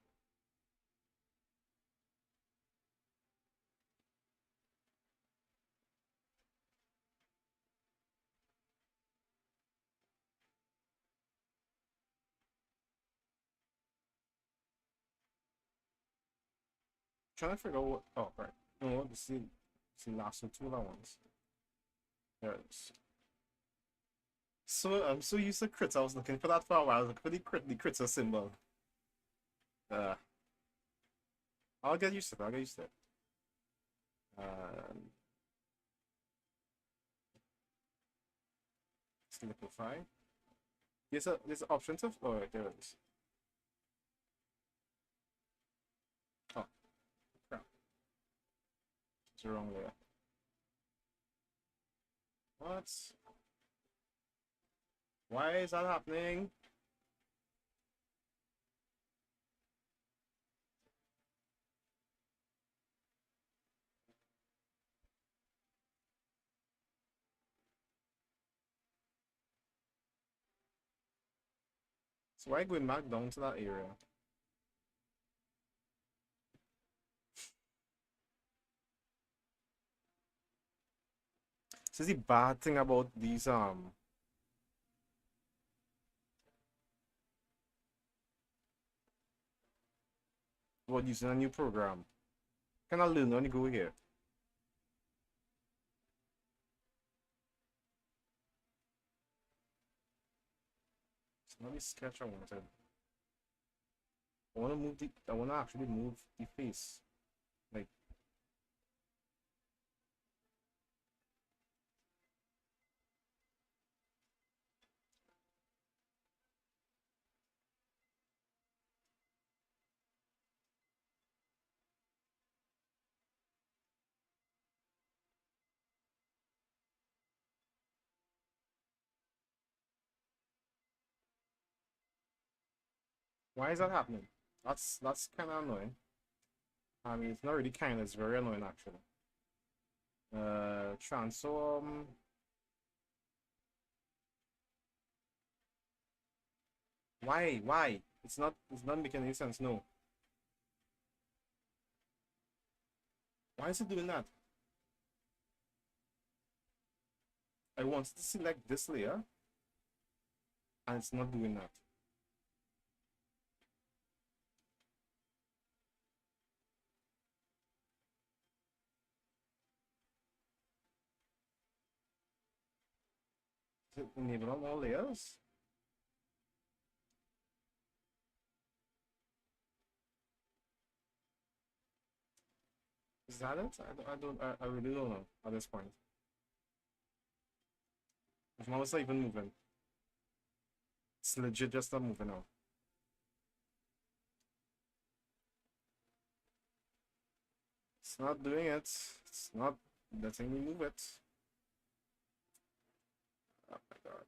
Trying to figure out what. Oh, right. No, this is the last two other ones. There it is. So I'm so used to crits. I was looking for that for a while. I was looking for the critter symbol. Uh, I'll get used to it. I'll get used to it. Um, simplify. There's an option to. Oh, right, there it is. Oh, crap. It's the wrong layer. What? Why is that happening? So why going back down to that area? This is the bad thing about these about using a new program. Kind of learn when you go here. It's not the sketch I wanted. I wanna actually move the face. Like, why is that happening? That's kind of annoying. I mean, it's not really kind. It's very annoying actually. Transform. Why? Why? It's not making any sense. No. Why is it doing that? I wanted to select this layer, and it's not doing that. Is it enable on all layers? Is that it? I really don't know at this point. If mouse not even moving, it's legit just not moving now. It's not doing it. It's not letting me move it. Oh my god.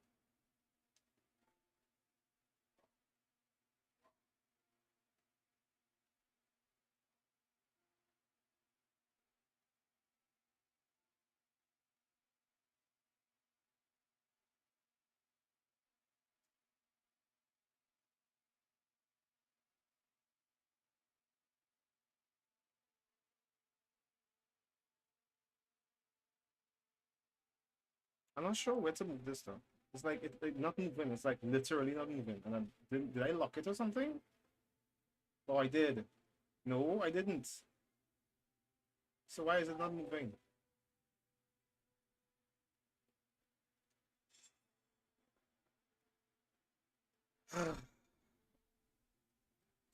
I'm not sure where to move this though. It's like it not moving. It's like literally not moving. And did I lock it or something? Oh, I did. No, I didn't. So why is it not moving?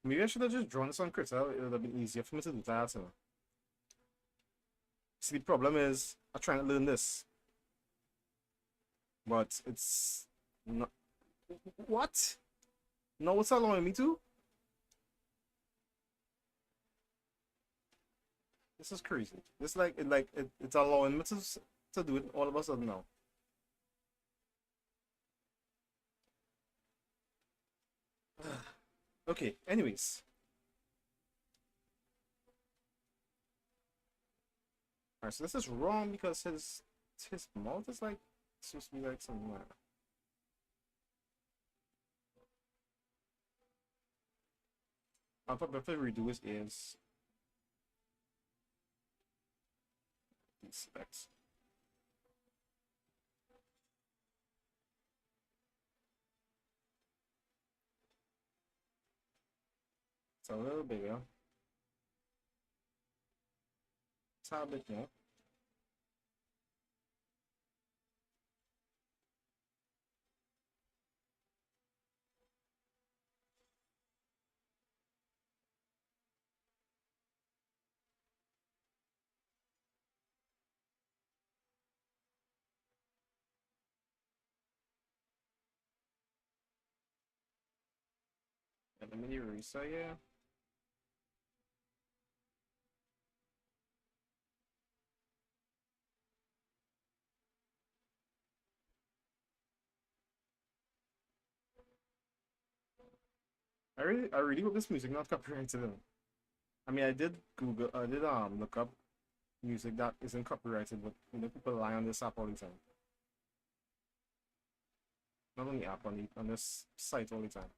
Maybe I should have just drawn this on Crystal. It would have been easier for me to do that. So. See, the problem is I'm trying to learn this, but it's not. What? No, it's allowing me to. This is crazy. This it's allowing me to do it all of a sudden now. Okay. Anyways, alright. So this is wrong because his mouth is like supposed to be like something like that. I'll probably redo his ears. These specs. It's a little bigger. It's a bit more. And the mini eraser, yeah. I really hope this music not copyrighted. I mean, I did look up music that isn't copyrighted, but you know, people rely on this app all the time. Not on the app, on this site all the time.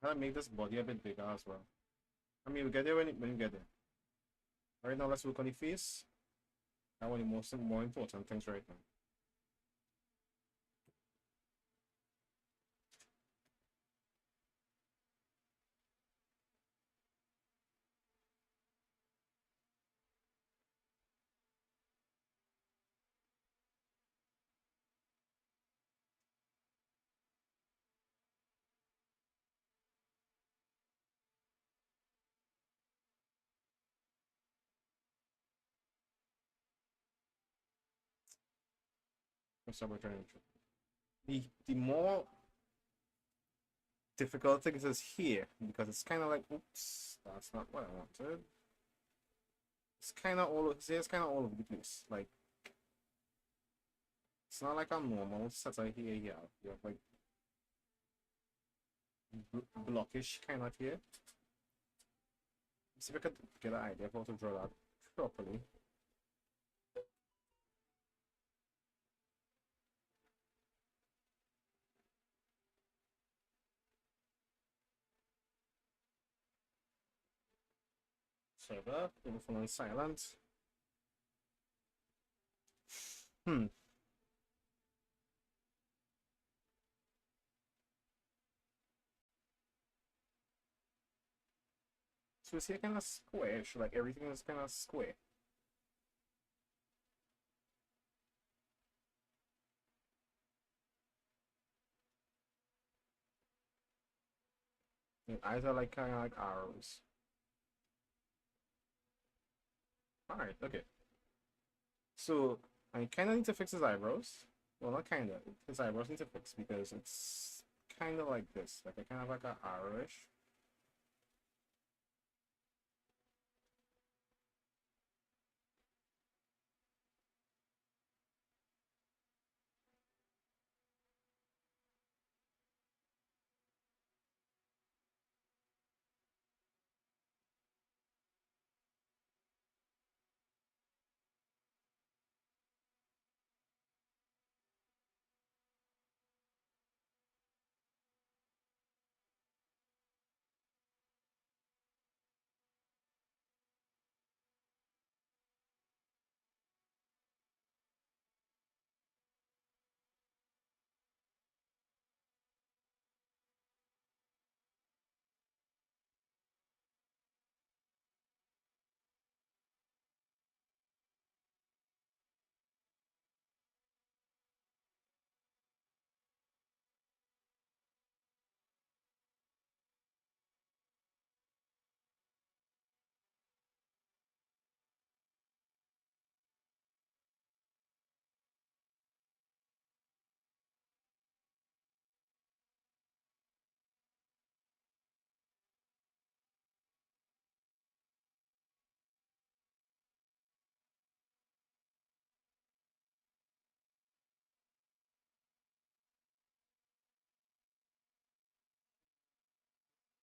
So I make this body a bit bigger as well. I mean, we get there when you get there. Right now, let's work on the face. That one of the more important things right now. Let's start by trying to. The more difficult thing is here because it's kind of like, oops, that's not what I wanted. It's kind of all. See, it's kind of all over the place. Like it's not like a normal setter here. You have like blockish kind of here. Let's see if I could get an idea of how to draw that properly. further. Put the phone on silent. Hmm. So it's here kind of squarish, like everything is kind of square. And eyes are like kind of like arrows. All right, okay. So I kind of need to fix his eyebrows. Well, not kind of. His eyebrows need to fix because it's kind of like this, like a kind of like a arrowish.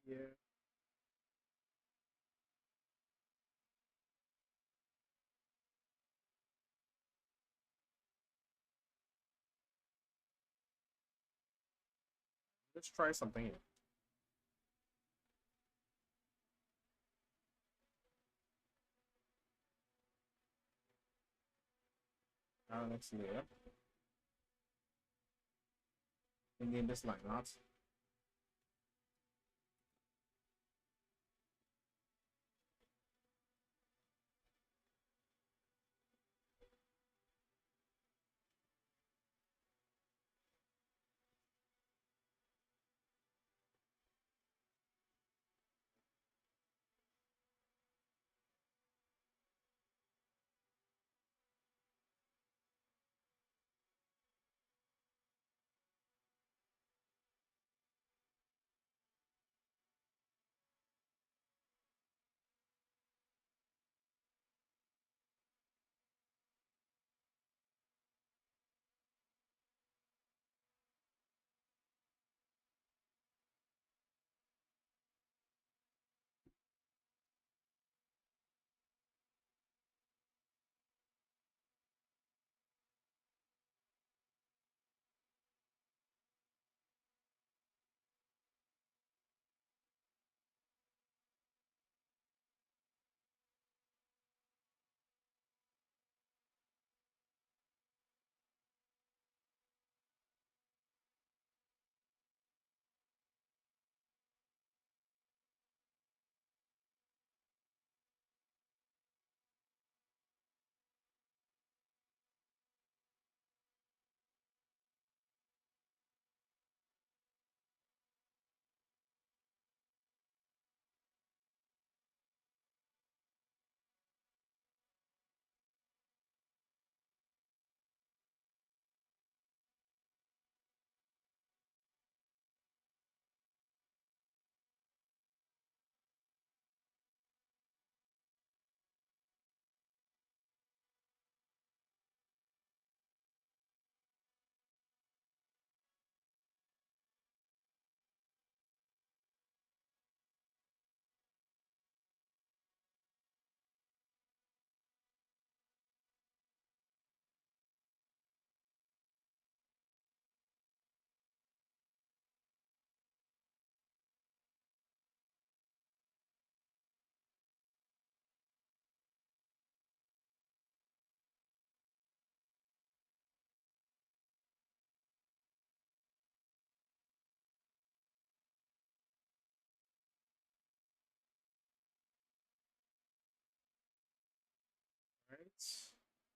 Yeah. Let's try something here. Next layer. And then this line art.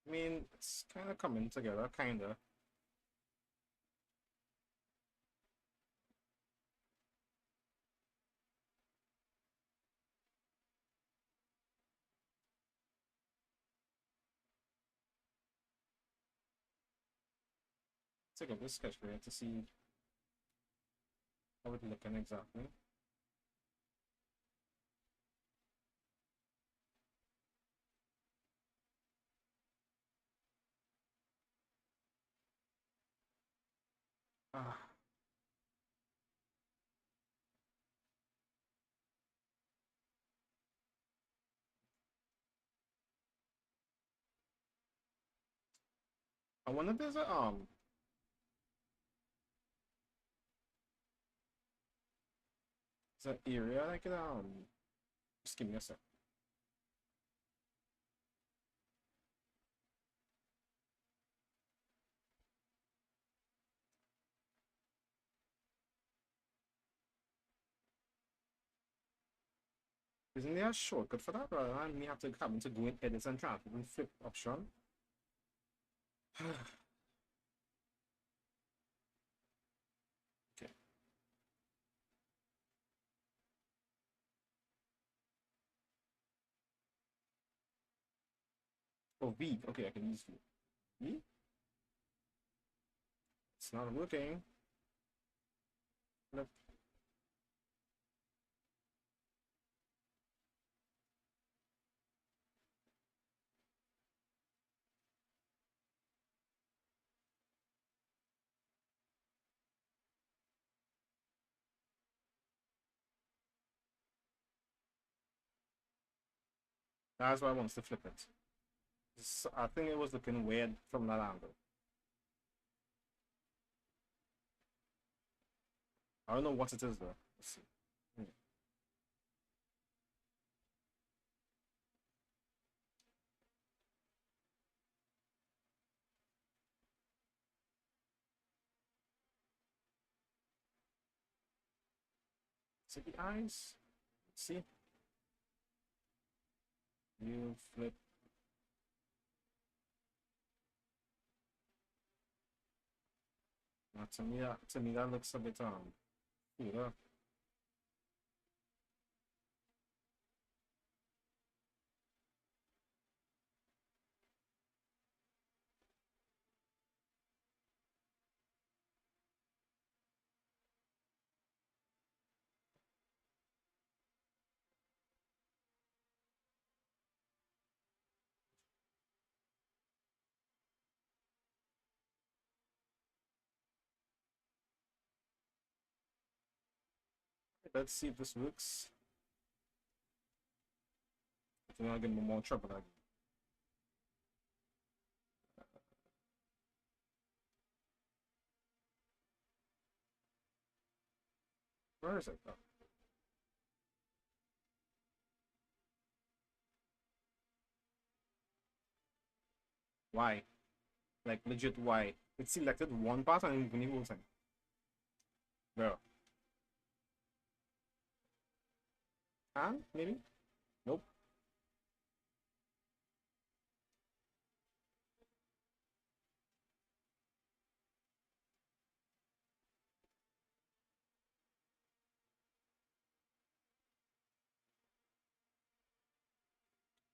I mean, it's kind of coming together, kind of. Take a this sketch for it to see how it's looking exactly. Ah, I wonder if there's an area like just give me a sec. Isn't there a shortcut for that rather than me have to come to go in edit and transfer and flip option? Okay. Oh, V. Okay, I can use V. V? It's not working. Nope. That's why I want to flip it. I think it was looking weird from that angle. I don't know what it is though. Let's see. Hmm. See the eyes? See? You flip. To me that looks a bit yeah. Let's see if this works. If you're not getting more trouble again. Where is it? Oh. Why? Like legit why? It selected one part and even the whole thing. Bro. And maybe? Nope.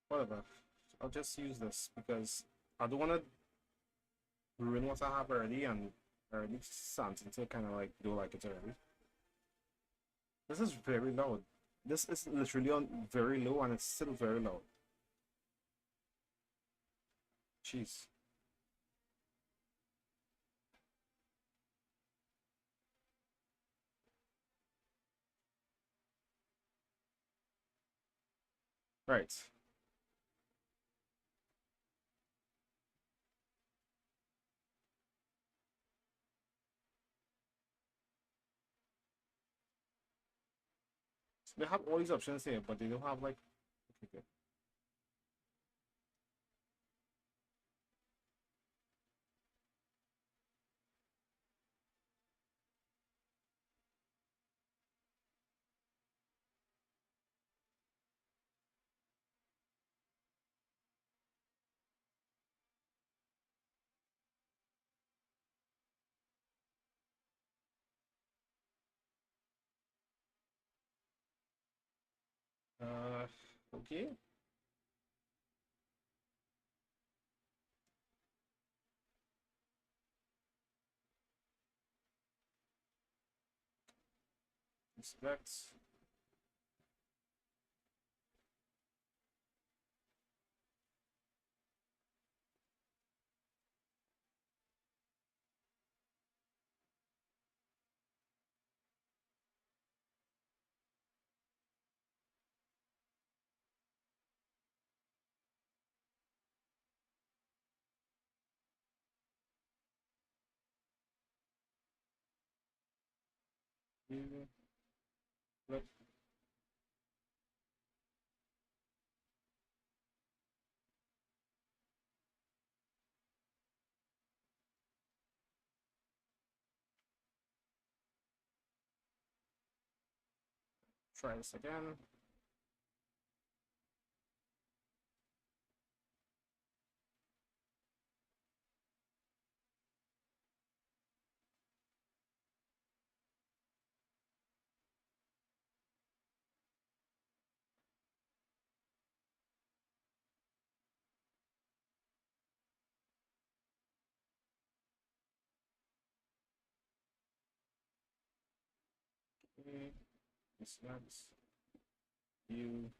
Whatever. I'll just use this because I don't wanna ruin what I have already and already something to kind of like do like it already. This is very loud. This is literally on very low and it's still very loud. Jeez. Right. So they have all these options here, but they don't have like okay, good. Okay. Select. You. Select. Try this again. Okay. Select. You.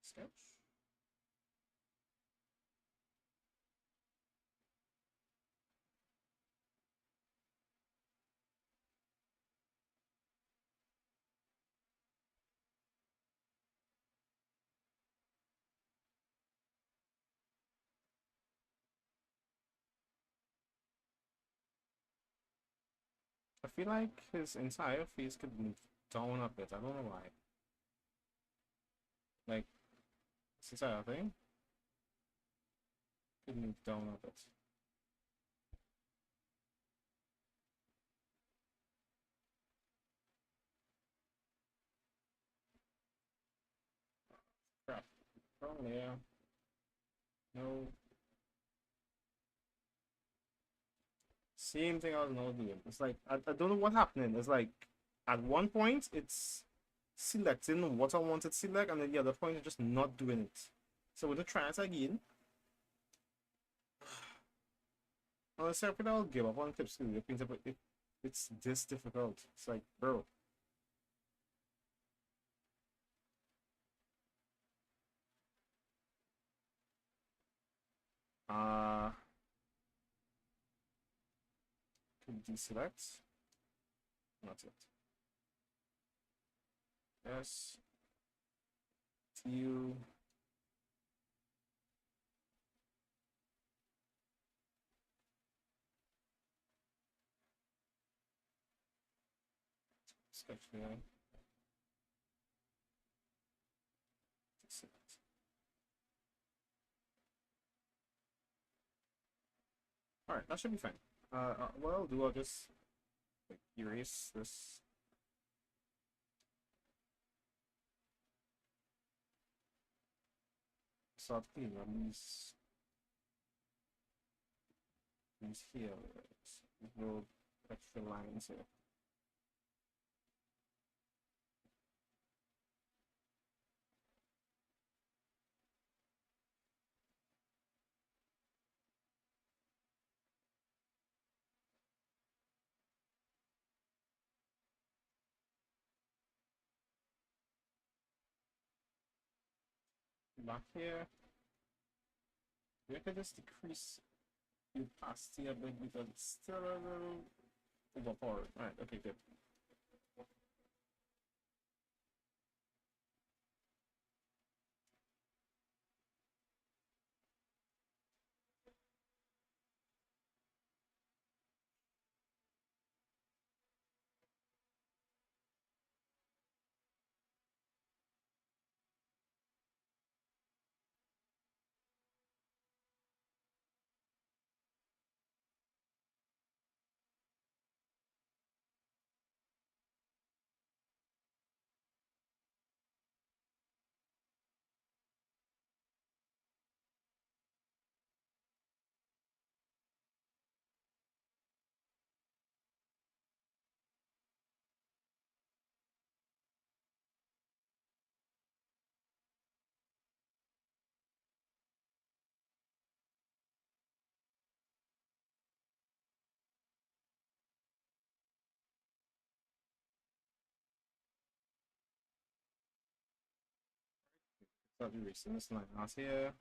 Sketch. I feel like his entire face could move down a bit. I don't know why. Like, this entire thing could move down a bit. Crap. Oh, yeah. No. Same thing I was not doing. It's like, I don't know what happening. It's like, at one point, it's selecting what I want it to select, and then the other point, it's just not doing it. So, we're going to try it again. Honestly, I think I'll give up on Clip Studio Painter, but it's this difficult. It's like, bro. Uh, deselect. Not it. Yes. You. Sketch there. Deselect. Alright, that should be fine. What I'll do, I'll just like, erase this. Start cleaning on these here. These little extra lines here. back here. We can just decrease the opacity a bit because it's still a little overpowered. Alright, okay, good. Start erasing this line out here.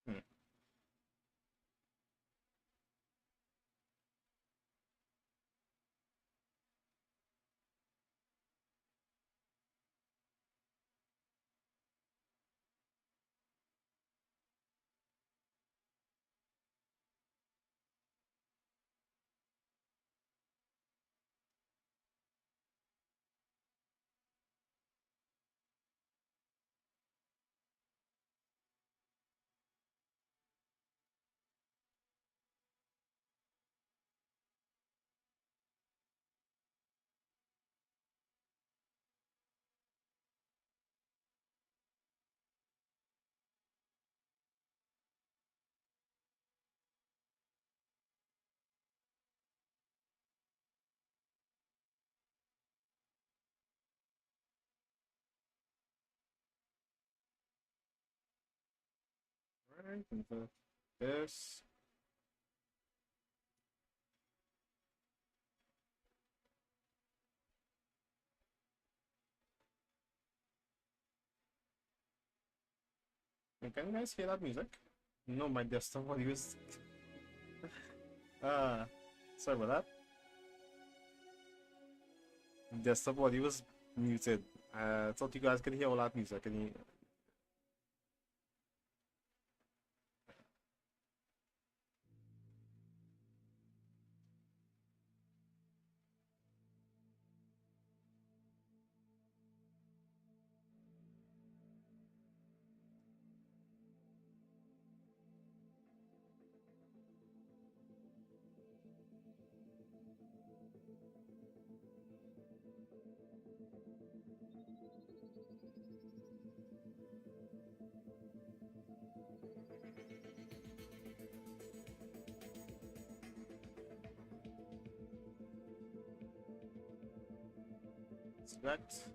Hmm. Alright, into this. Can you guys hear that music? No, my desktop audio is. uh, sorry about that. Desktop audio was muted. I thought you guys could hear all that music. Can you? Select.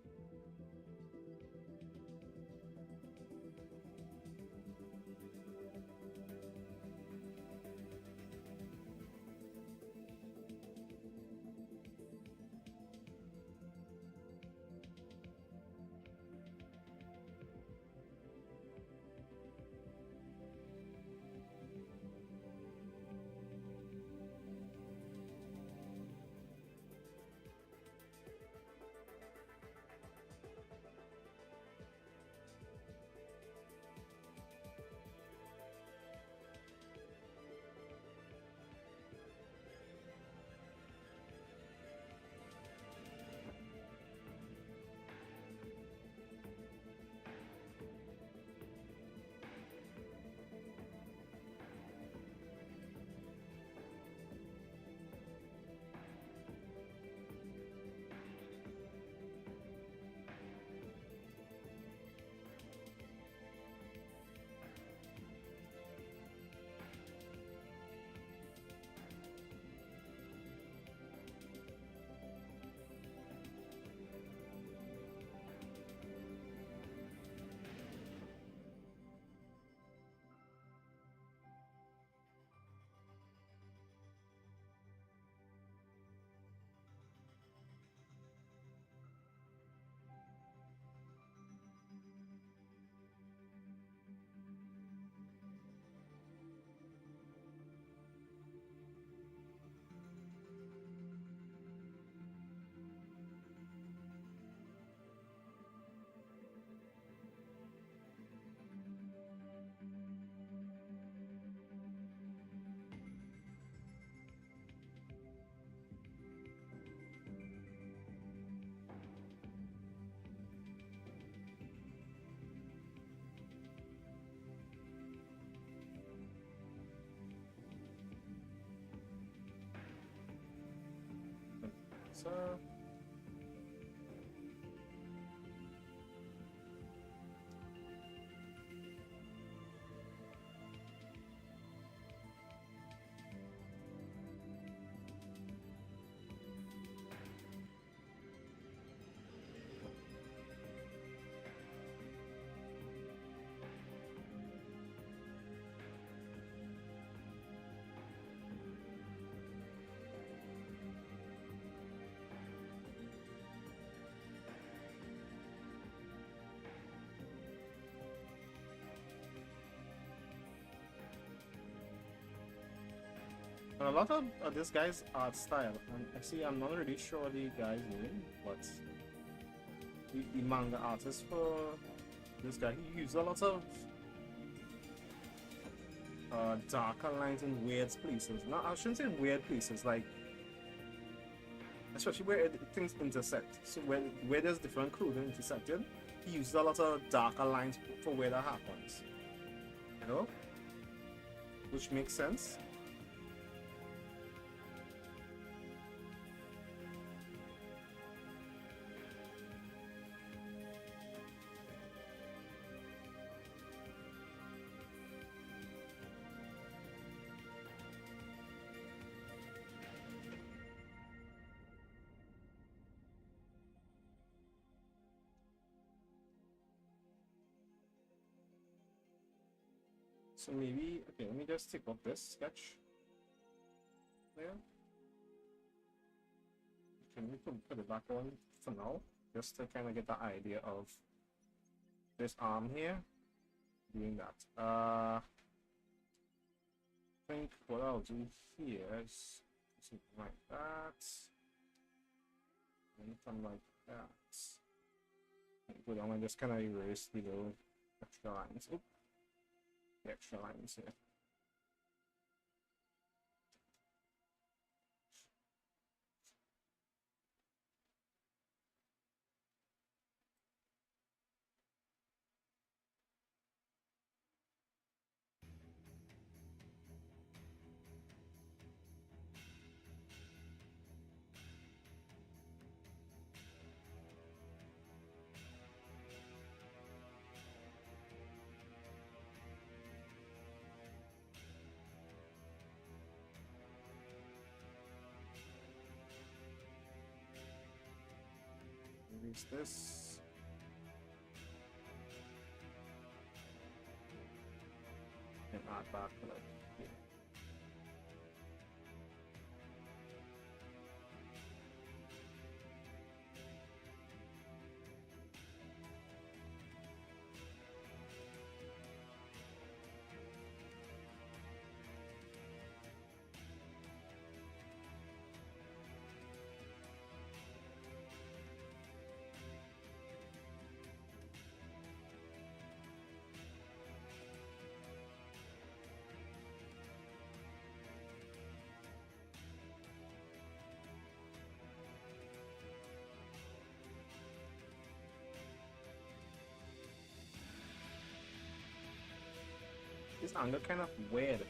a lot of this guy's art style, and actually I'm not really sure the guy's name, but the manga artist for this guy, he used a lot of darker lines in weird places. No, I shouldn't say weird places, like especially where things intersect. So where there's different clothing intersected, he used a lot of darker lines for where that happens. You know? Which makes sense. So maybe, okay, let me just take off this sketch there. Okay, we can put it back on for now, just to kind of get the idea of this arm here doing that. I think what I'll do here is something like that, anything like that. Go down and just kind of erase the little extra lines. Oop. The extra lines here. Erase this. And add back like here. This angle kind of weird.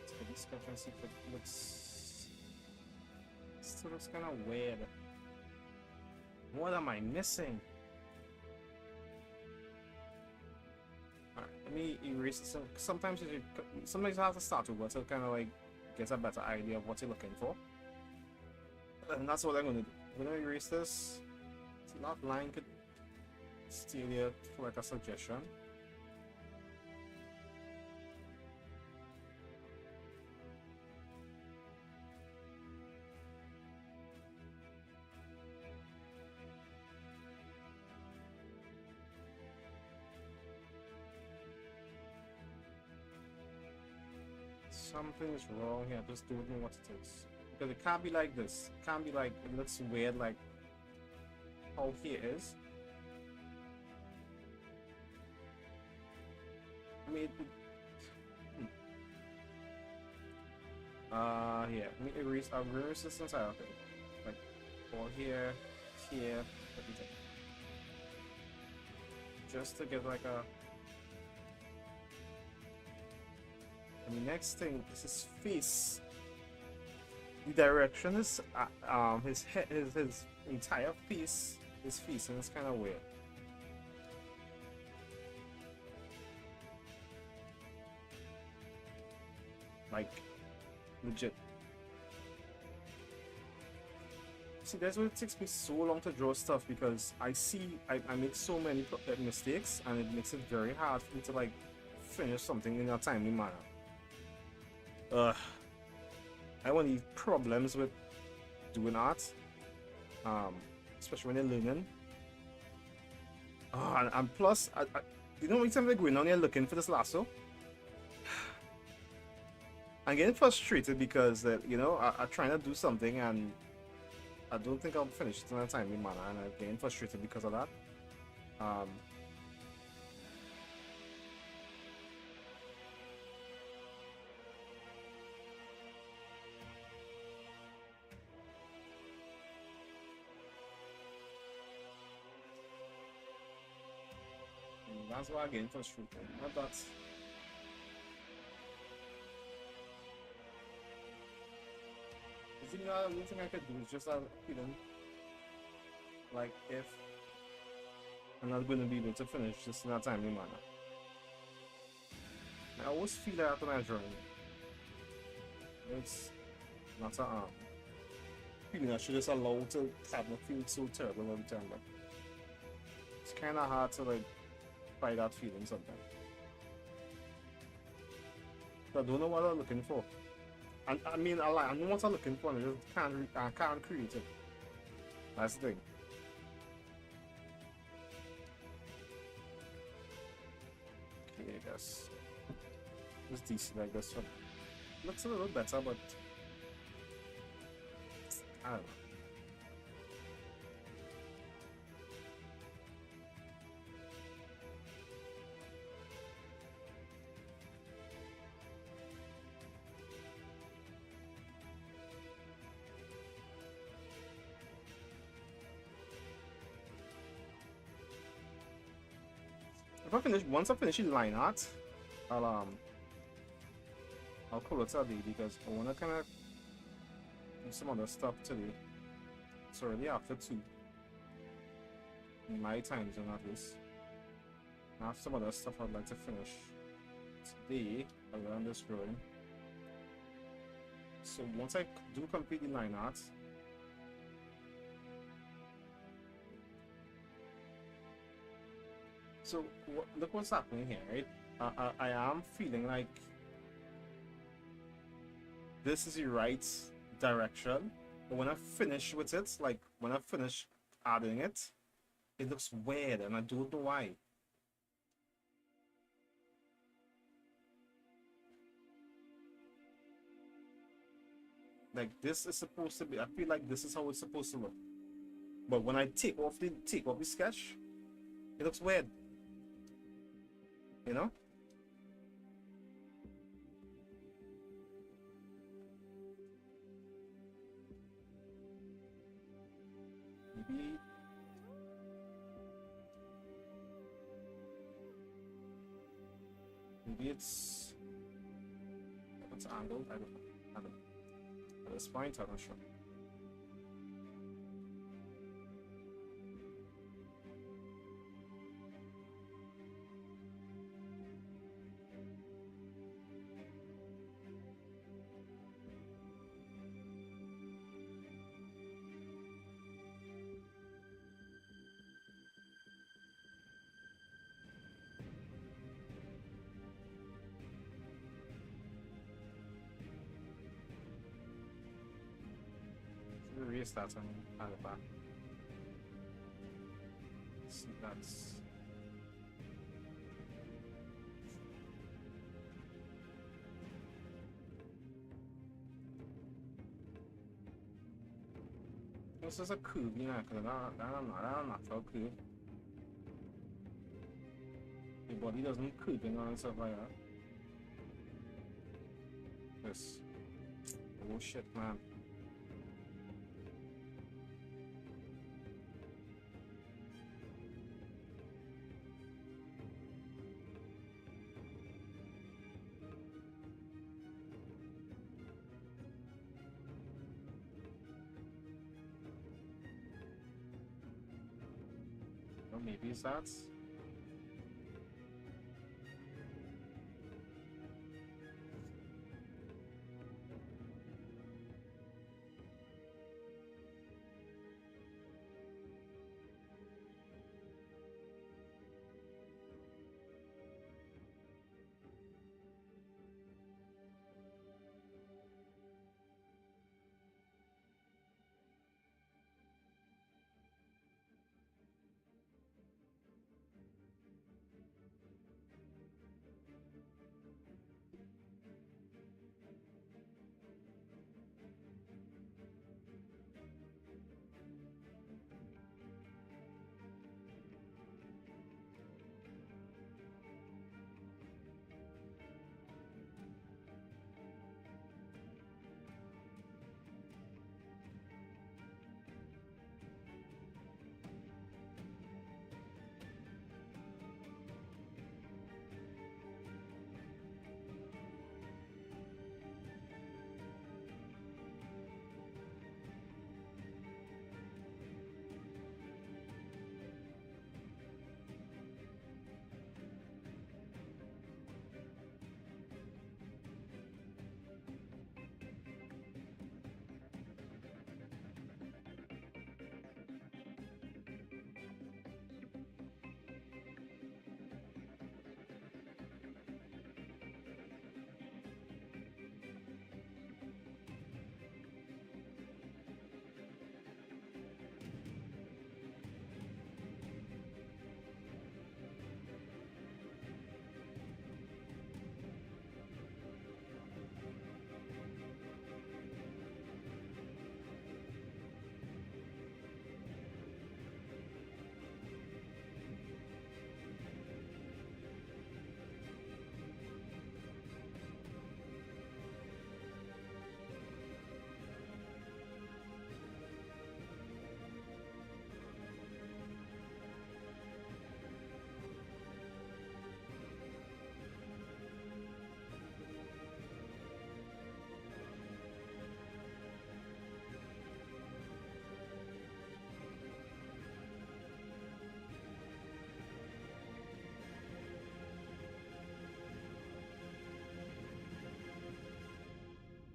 So this guy can see if it looks kind of weird. What am I missing? Alright, let me erase this. Sometimes you have to start over to kind of like get a better idea of what you're looking for. And that's what I'm going to do. I'm going to erase this. So that line could steal here for like a suggestion. Something's wrong here. I just don't know what it is. Because it can't be like this. It can't be like, it looks weird like how here is. I mean, yeah. Let me erase. I'll erase this inside of it. Like, all here, here, everything. Just to get like a. And the next thing is his face. The direction is his head, his entire face is facing is kind of weird. Like legit. See, that's why it takes me so long to draw stuff because I make so many mistakes and it makes it very hard for me to like finish something in a timely manner. Ugh, I want these problems with doing art, um, especially when you're learning. And plus, you know, anytime I'm going on here looking for this lasso, I'm getting frustrated because you know I'm trying to do something and I don't think I'll finish it in a timely manner, and I'm getting frustrated because of that. Um, and that's why I'm getting frustrated. Not that. The only thing I could do is just feeling like if I'm not going to be able to finish this in a timely manner. I always feel that after my drawing. It's not a feeling I should just allow to have not feel so terrible every time, but it's kind of hard to like fight that feeling sometimes. So I don't know what I'm looking for. And I mean, I know what I'm looking for, and I just can't create it. That's the thing. Okay, I guess it's decent. I guess so. Looks a little better, but I don't know. If I finish, once I finish the line art, I'll I'll call it a day because I wanna kind of do some other stuff today. It's already after 2 in my time zone at least. I have some other stuff I'd like to finish today around this drawing. So once I do complete the line art, so look what's happening here, right? I am feeling like this is the right direction, but when I finish with it, like when I finish adding it, it looks weird and I don't know why. Like this is supposed to be, I feel like this is how it's supposed to look. But when I take off the sketch, it looks weird. You know? Maybe it's angled. I don't know. I don't know. At this point, I'm not sure. So we restart and add it back. So that's this is a curve, you know, because I'm not so curve. Your body doesn't curve and stuff like that. This. Oh shit, man. Or maybe it's that.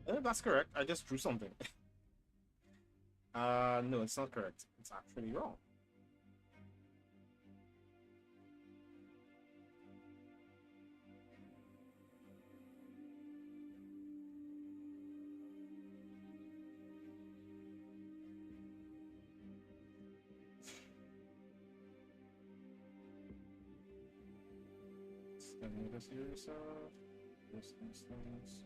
That's correct. I just drew something. No, it's not correct. It's actually wrong. Studying this yourself. This instance.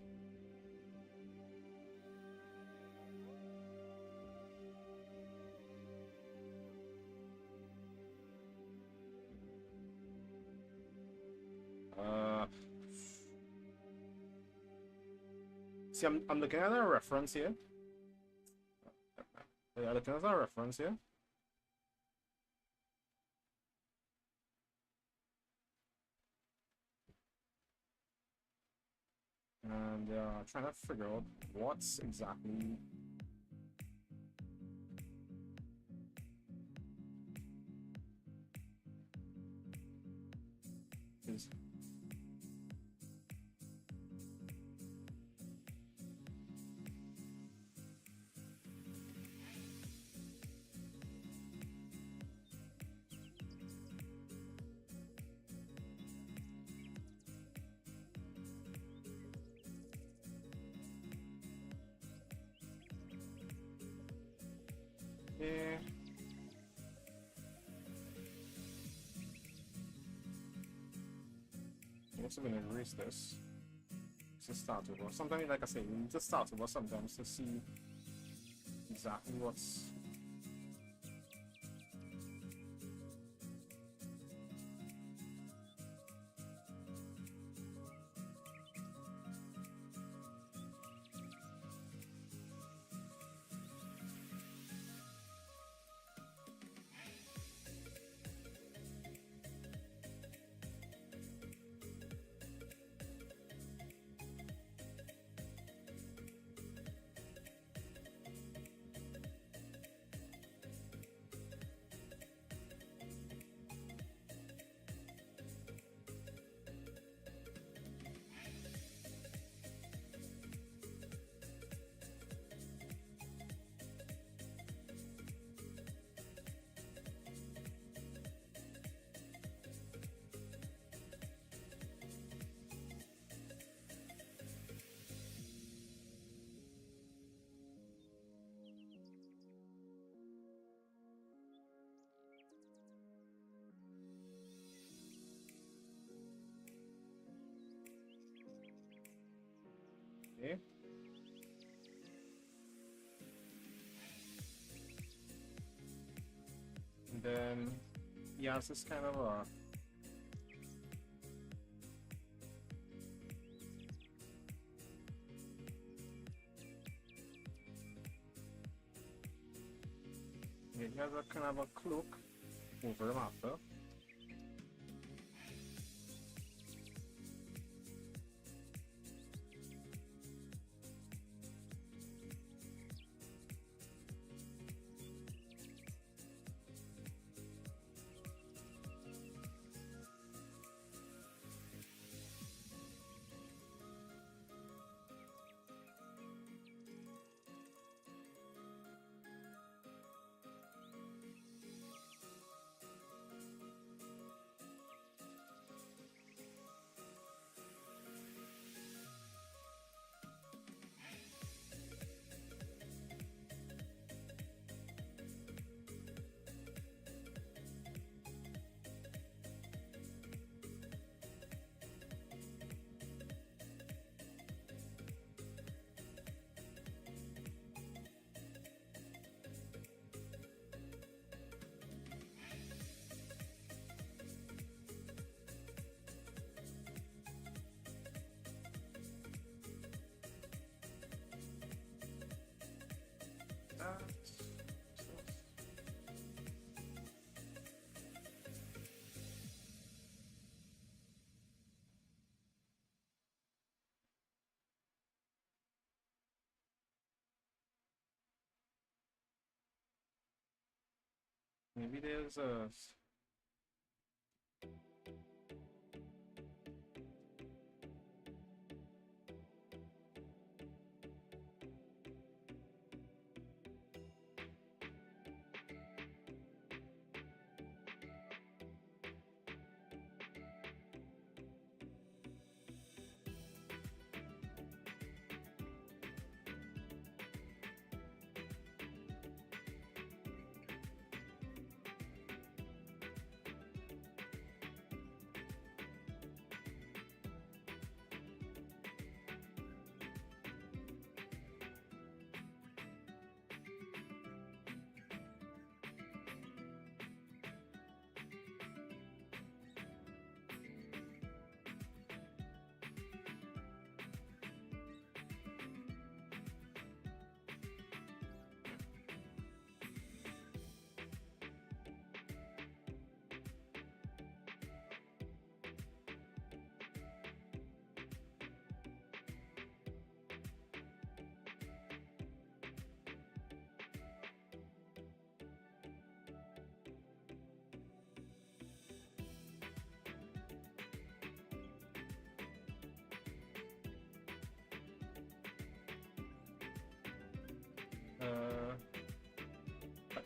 See, I'm looking at a reference here. Yeah, looking at a reference here. And trying to figure out what's exactly is. Yeah. I'm also gonna erase this. To start over. Sometimes, like I say, you need to start over sometimes to see exactly what's. Okay. And then he has this kind of a. Yeah, he has a kind of a cloak over him after. Maybe there's a.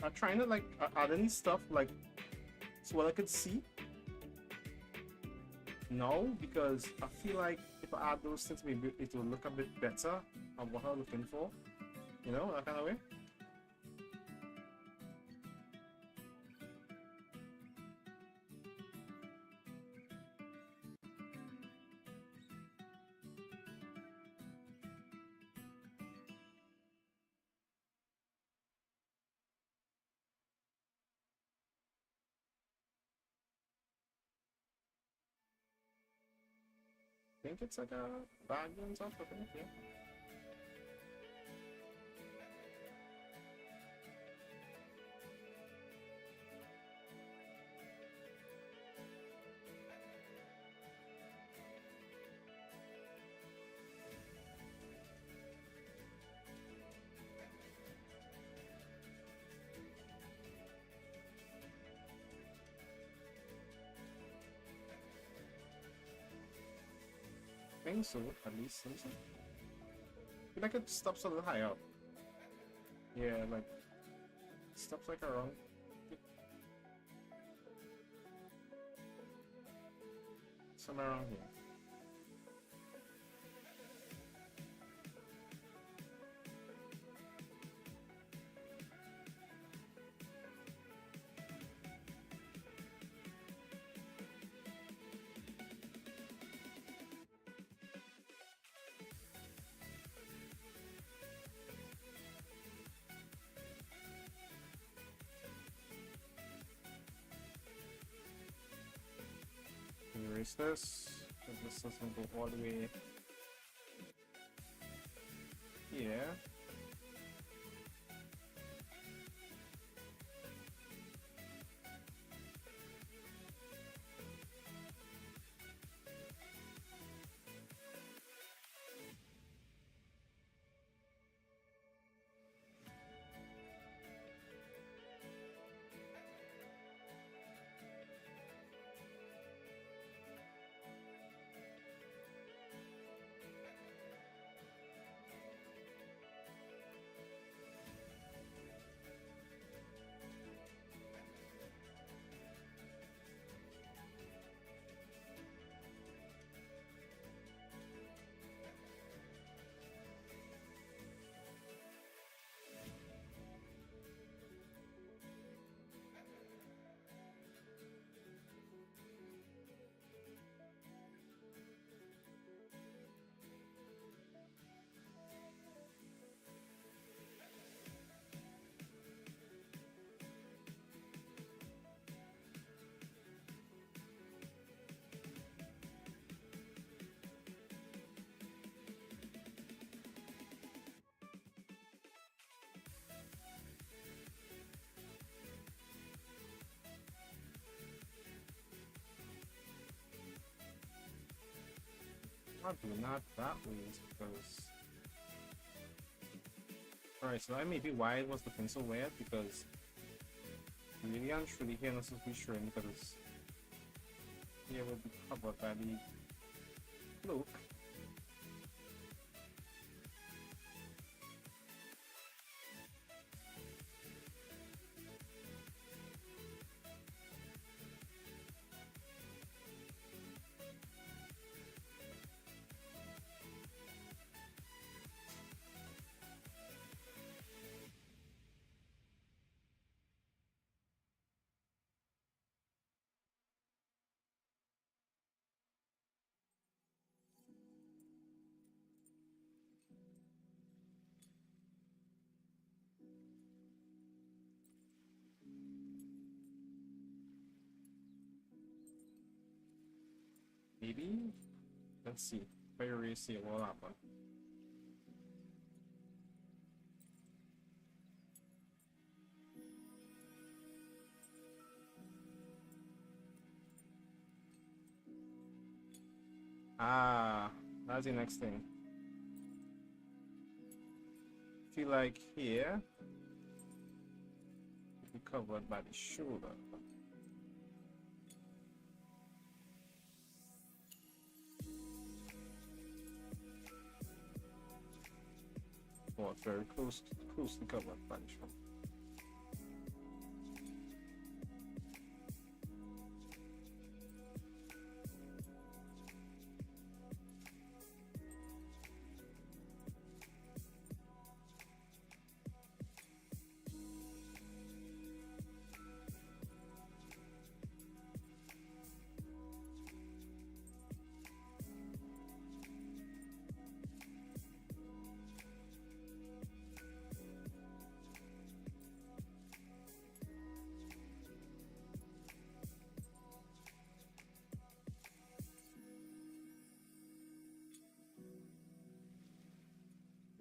I'm trying to like add any stuff like so what I could see. No, because I feel like if I add those things, maybe it will look a bit better on what I'm looking for. You know, that kind of way. I think it's like a bag and stuff, I think, yeah. I think so, at least. I feel like it stops a little higher up. Yeah, like, stops like around. Somewhere around here. Erase this, because this doesn't go all the way here. Probably not that way, because... Alright, so that may be why it was looking so weird, because really and truly here not supposed to be showing, because here will be covered by the cloak. Maybe? Let's see. If I erase it, what will happen? Ah, that's the next thing. Feel like here, it'll be covered by the shoulder. Or very closely covered by the shoulder.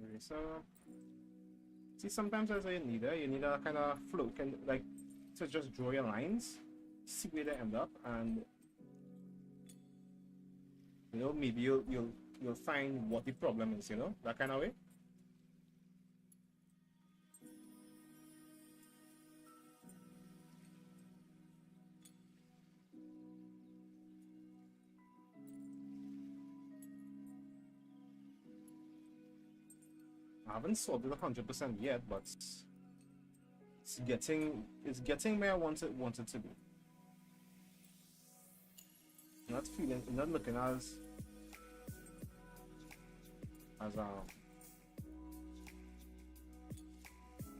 Okay, so see, sometimes as you need a kind of flow, can like to just draw your lines, see where they end up, and maybe you'll find what the problem is, that kind of way. I haven't solved it 100% yet, but it's getting where I want it to be. Not looking as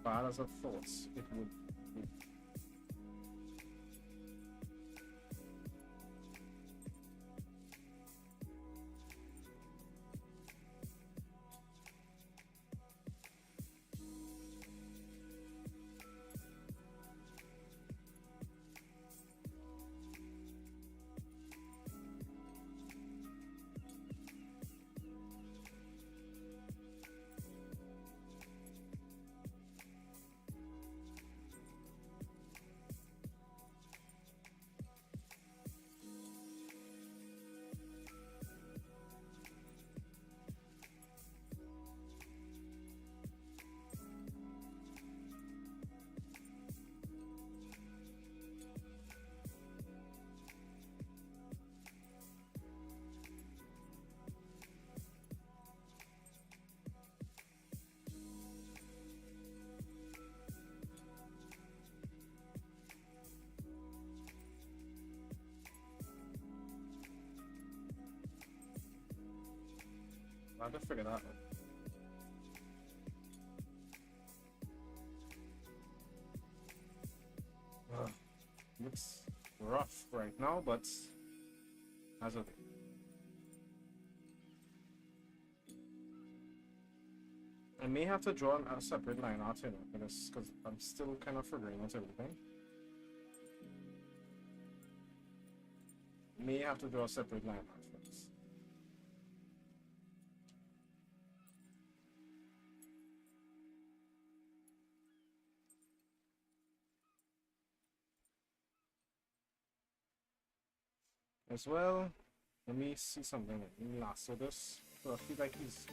bad as I thought it would be. I have to figure that out. Ugh, looks rough right now, but as of I may have to draw a separate line out here because I'm still kind of figuring out everything. May have to draw a separate line out for this. As well, let me see something. Let me lasso this. So I feel like he's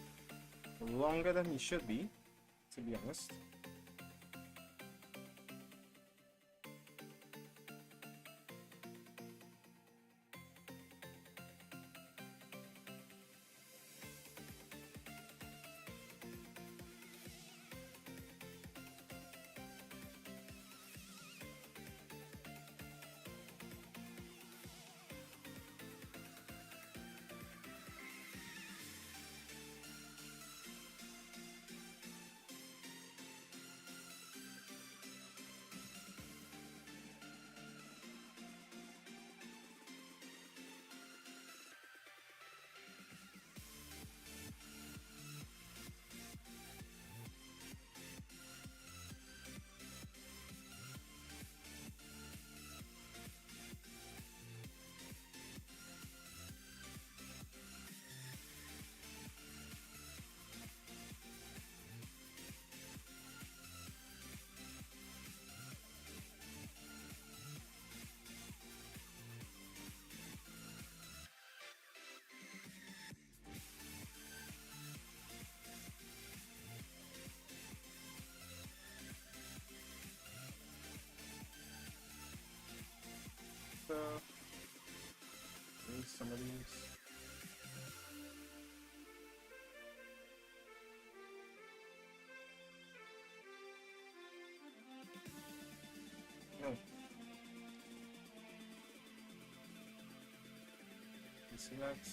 longer than he should be, to be honest. Maybe some of these. No. Select.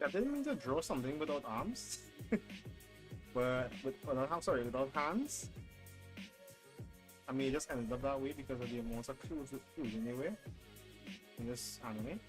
I didn't mean to draw something without arms, but without hands. I mean, it just ended up that way because of the amounts of clues anyway in this anime.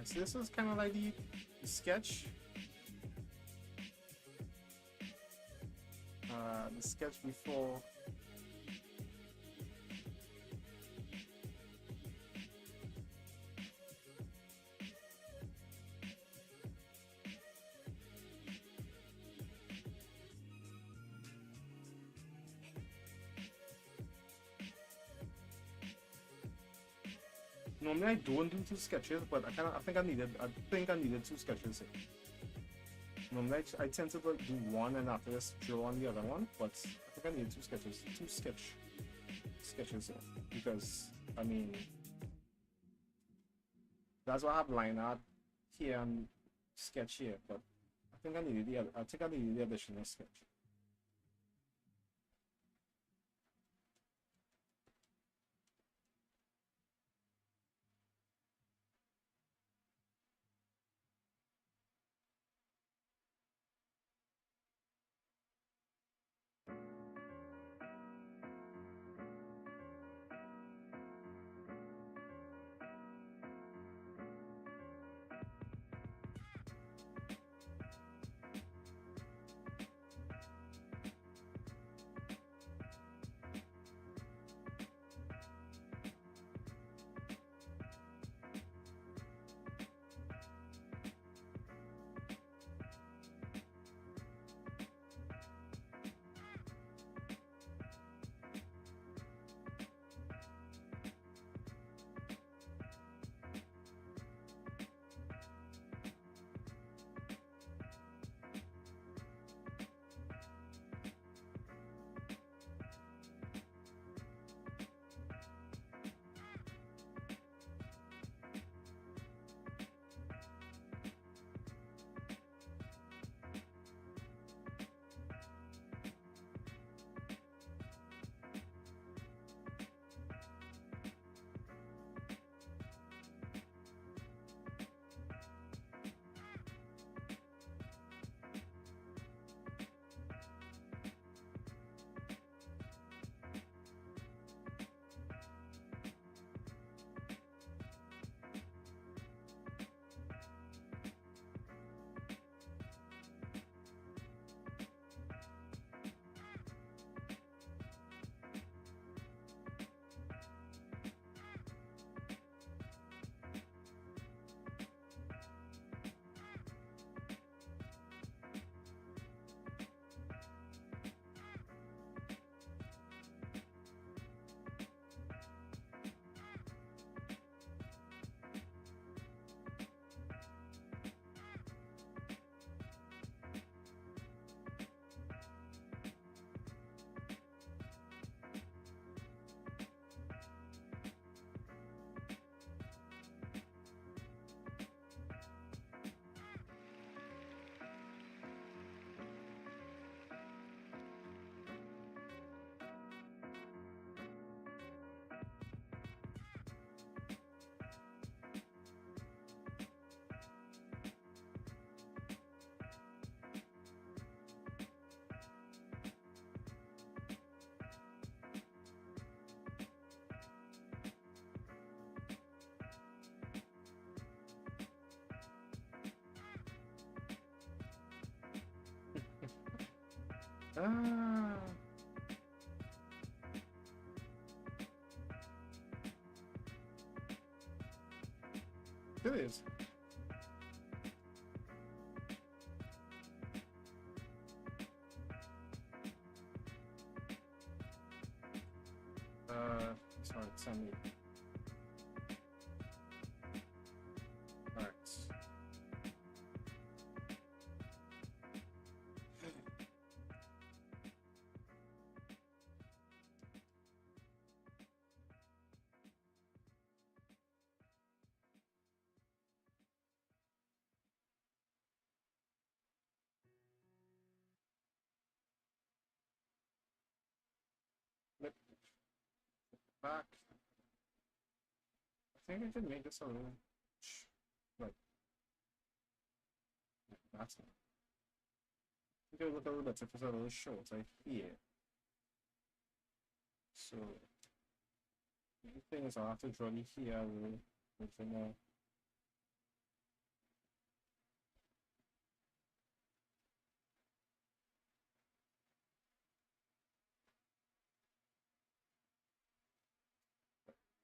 So this is kind of like the sketch. The sketch before. Normally I don't do two sketches, but I think I needed two sketches here. Normally I tend to do one and after this draw on the other one, but I think I need two sketches here because I mean that's why I have line art here and sketch here, but I think I needed the additional sketch. Ah. It is. Alright, send me. Alright. Flip back. I think I can make this a little like that's not. I think it would look a little better if it's a little short like here. So the thing is I'll have to draw it here a little bit more.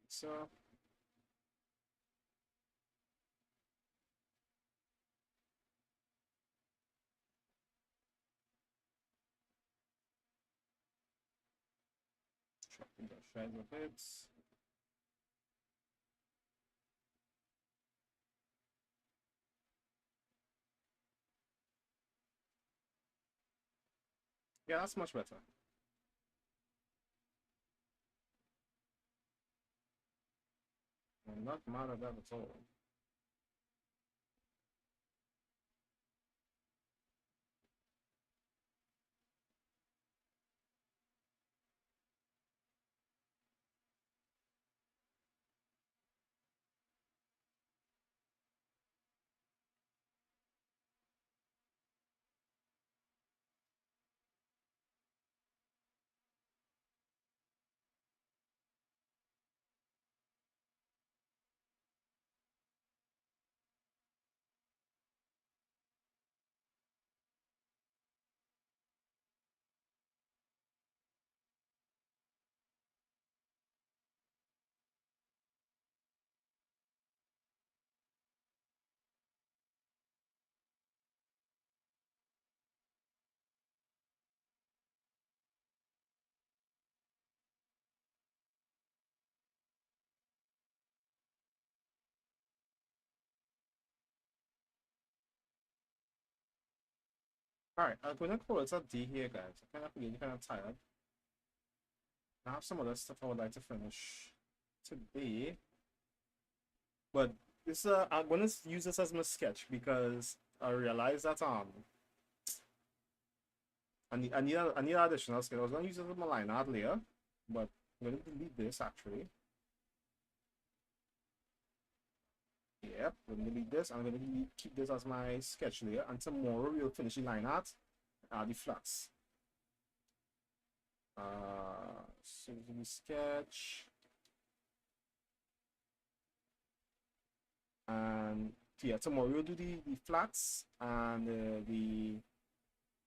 So dropping the shed a bit. Yeah, that's much better. I'm not mad at that at all. Alright, I'm gonna call it a D here, guys. I'm kind of tired. I have some other stuff I would like to finish today, but this I'm gonna use this as my sketch because I realized that I need additional sketch. I was gonna use it as my line art layer, but I'm gonna delete this actually. Yep, I'm gonna delete this. I'm gonna keep this as my sketch layer, and tomorrow we'll finish the line art and add the flats. So the sketch. And yeah, tomorrow we'll do the flats and the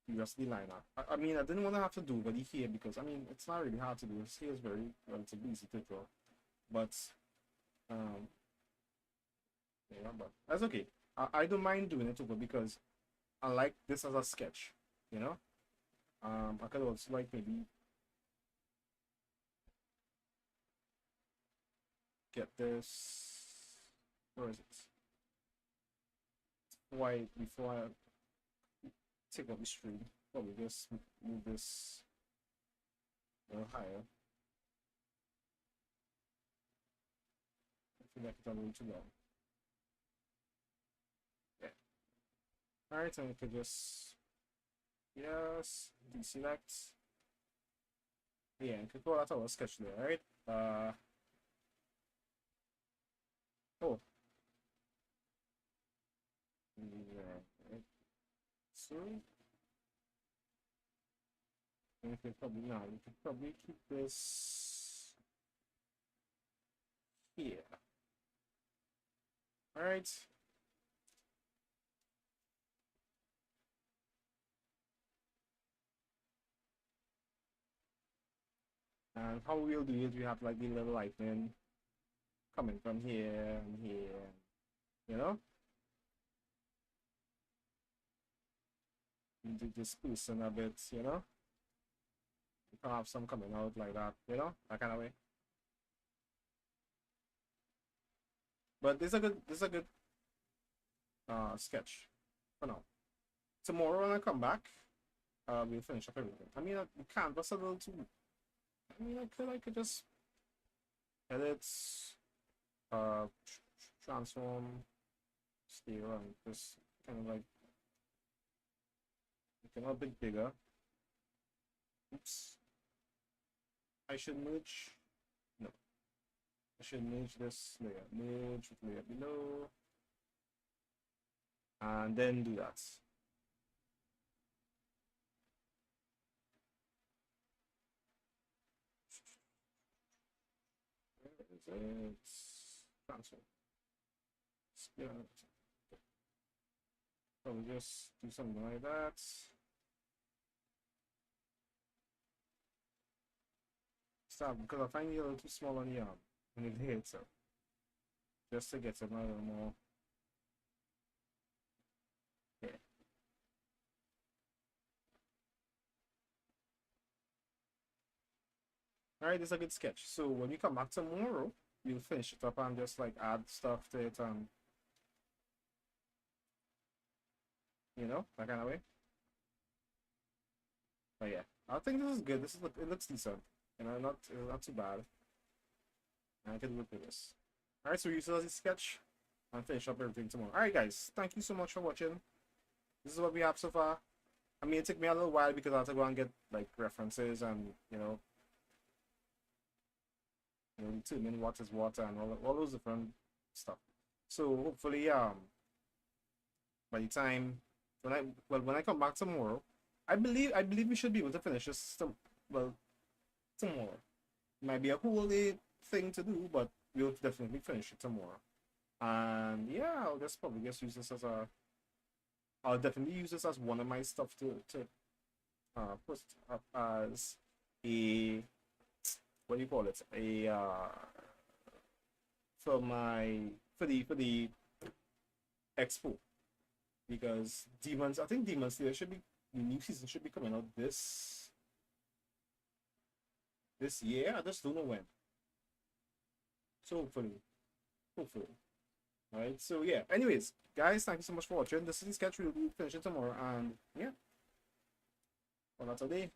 rest of the lineup. I mean, I didn't want to have to do the here because I mean it's not really hard to do. This here is very relatively easy to draw, but um, yeah, but that's okay. I don't mind doing it over because I like this as a sketch, you know. I could also like maybe get this. Where is it? Why before I take up the stream? Probably just move this a little higher. I feel like it's a little too long. Yeah. Alright, and we could just yes, deselect. Yeah, and could go out our sketch there, right? Oh. Yeah, right. So we could probably now we could probably keep this here. Alright. And how we'll do it, we have like the little lightning coming from here and here, you know? And just sprucing a bit, you know? You can have some coming out like that, you know? That kind of way. But this is a good sketch for now. Tomorrow when I come back, we'll finish up everything. I mean, the canvas a little too. I mean, I could just edit, transform, scale, and just kind of like make it a bit bigger. Oops. I should merge. No, I should merge this layer. Merge with layer below, and then do that. Where is it? Transform. Scale. So we just do something like that. Stop, because I find it a little too small on the arm when it hits, so just to get it a little more. Yeah. Alright, this is a good sketch. So when you come back tomorrow, you'll finish it up and just like add stuff to it and that kind of way. But yeah, I think this is good. It looks decent. Not too bad. And I can look at this. Alright, so we use it as a sketch and finish up everything tomorrow. Alright guys, thank you so much for watching. This is what we have so far. I mean, it took me a little while because I had to go and get like references and determine what is what and all those different stuff. So hopefully, by the time when I come back tomorrow, I believe we should be able to finish this tomorrow. It might be a whole day thing to do, but we'll definitely finish it tomorrow. And yeah, I'll definitely use this as one of my stuff to post up as a, what do you call it, a for the Expo, because I think Demon Slayer should be, the new season should be coming out this year. I just don't know when. So hopefully. All right. So yeah. Anyways, guys, thank you so much for watching. This is the sketch. We'll be finishing tomorrow, and yeah. Well, that's our day.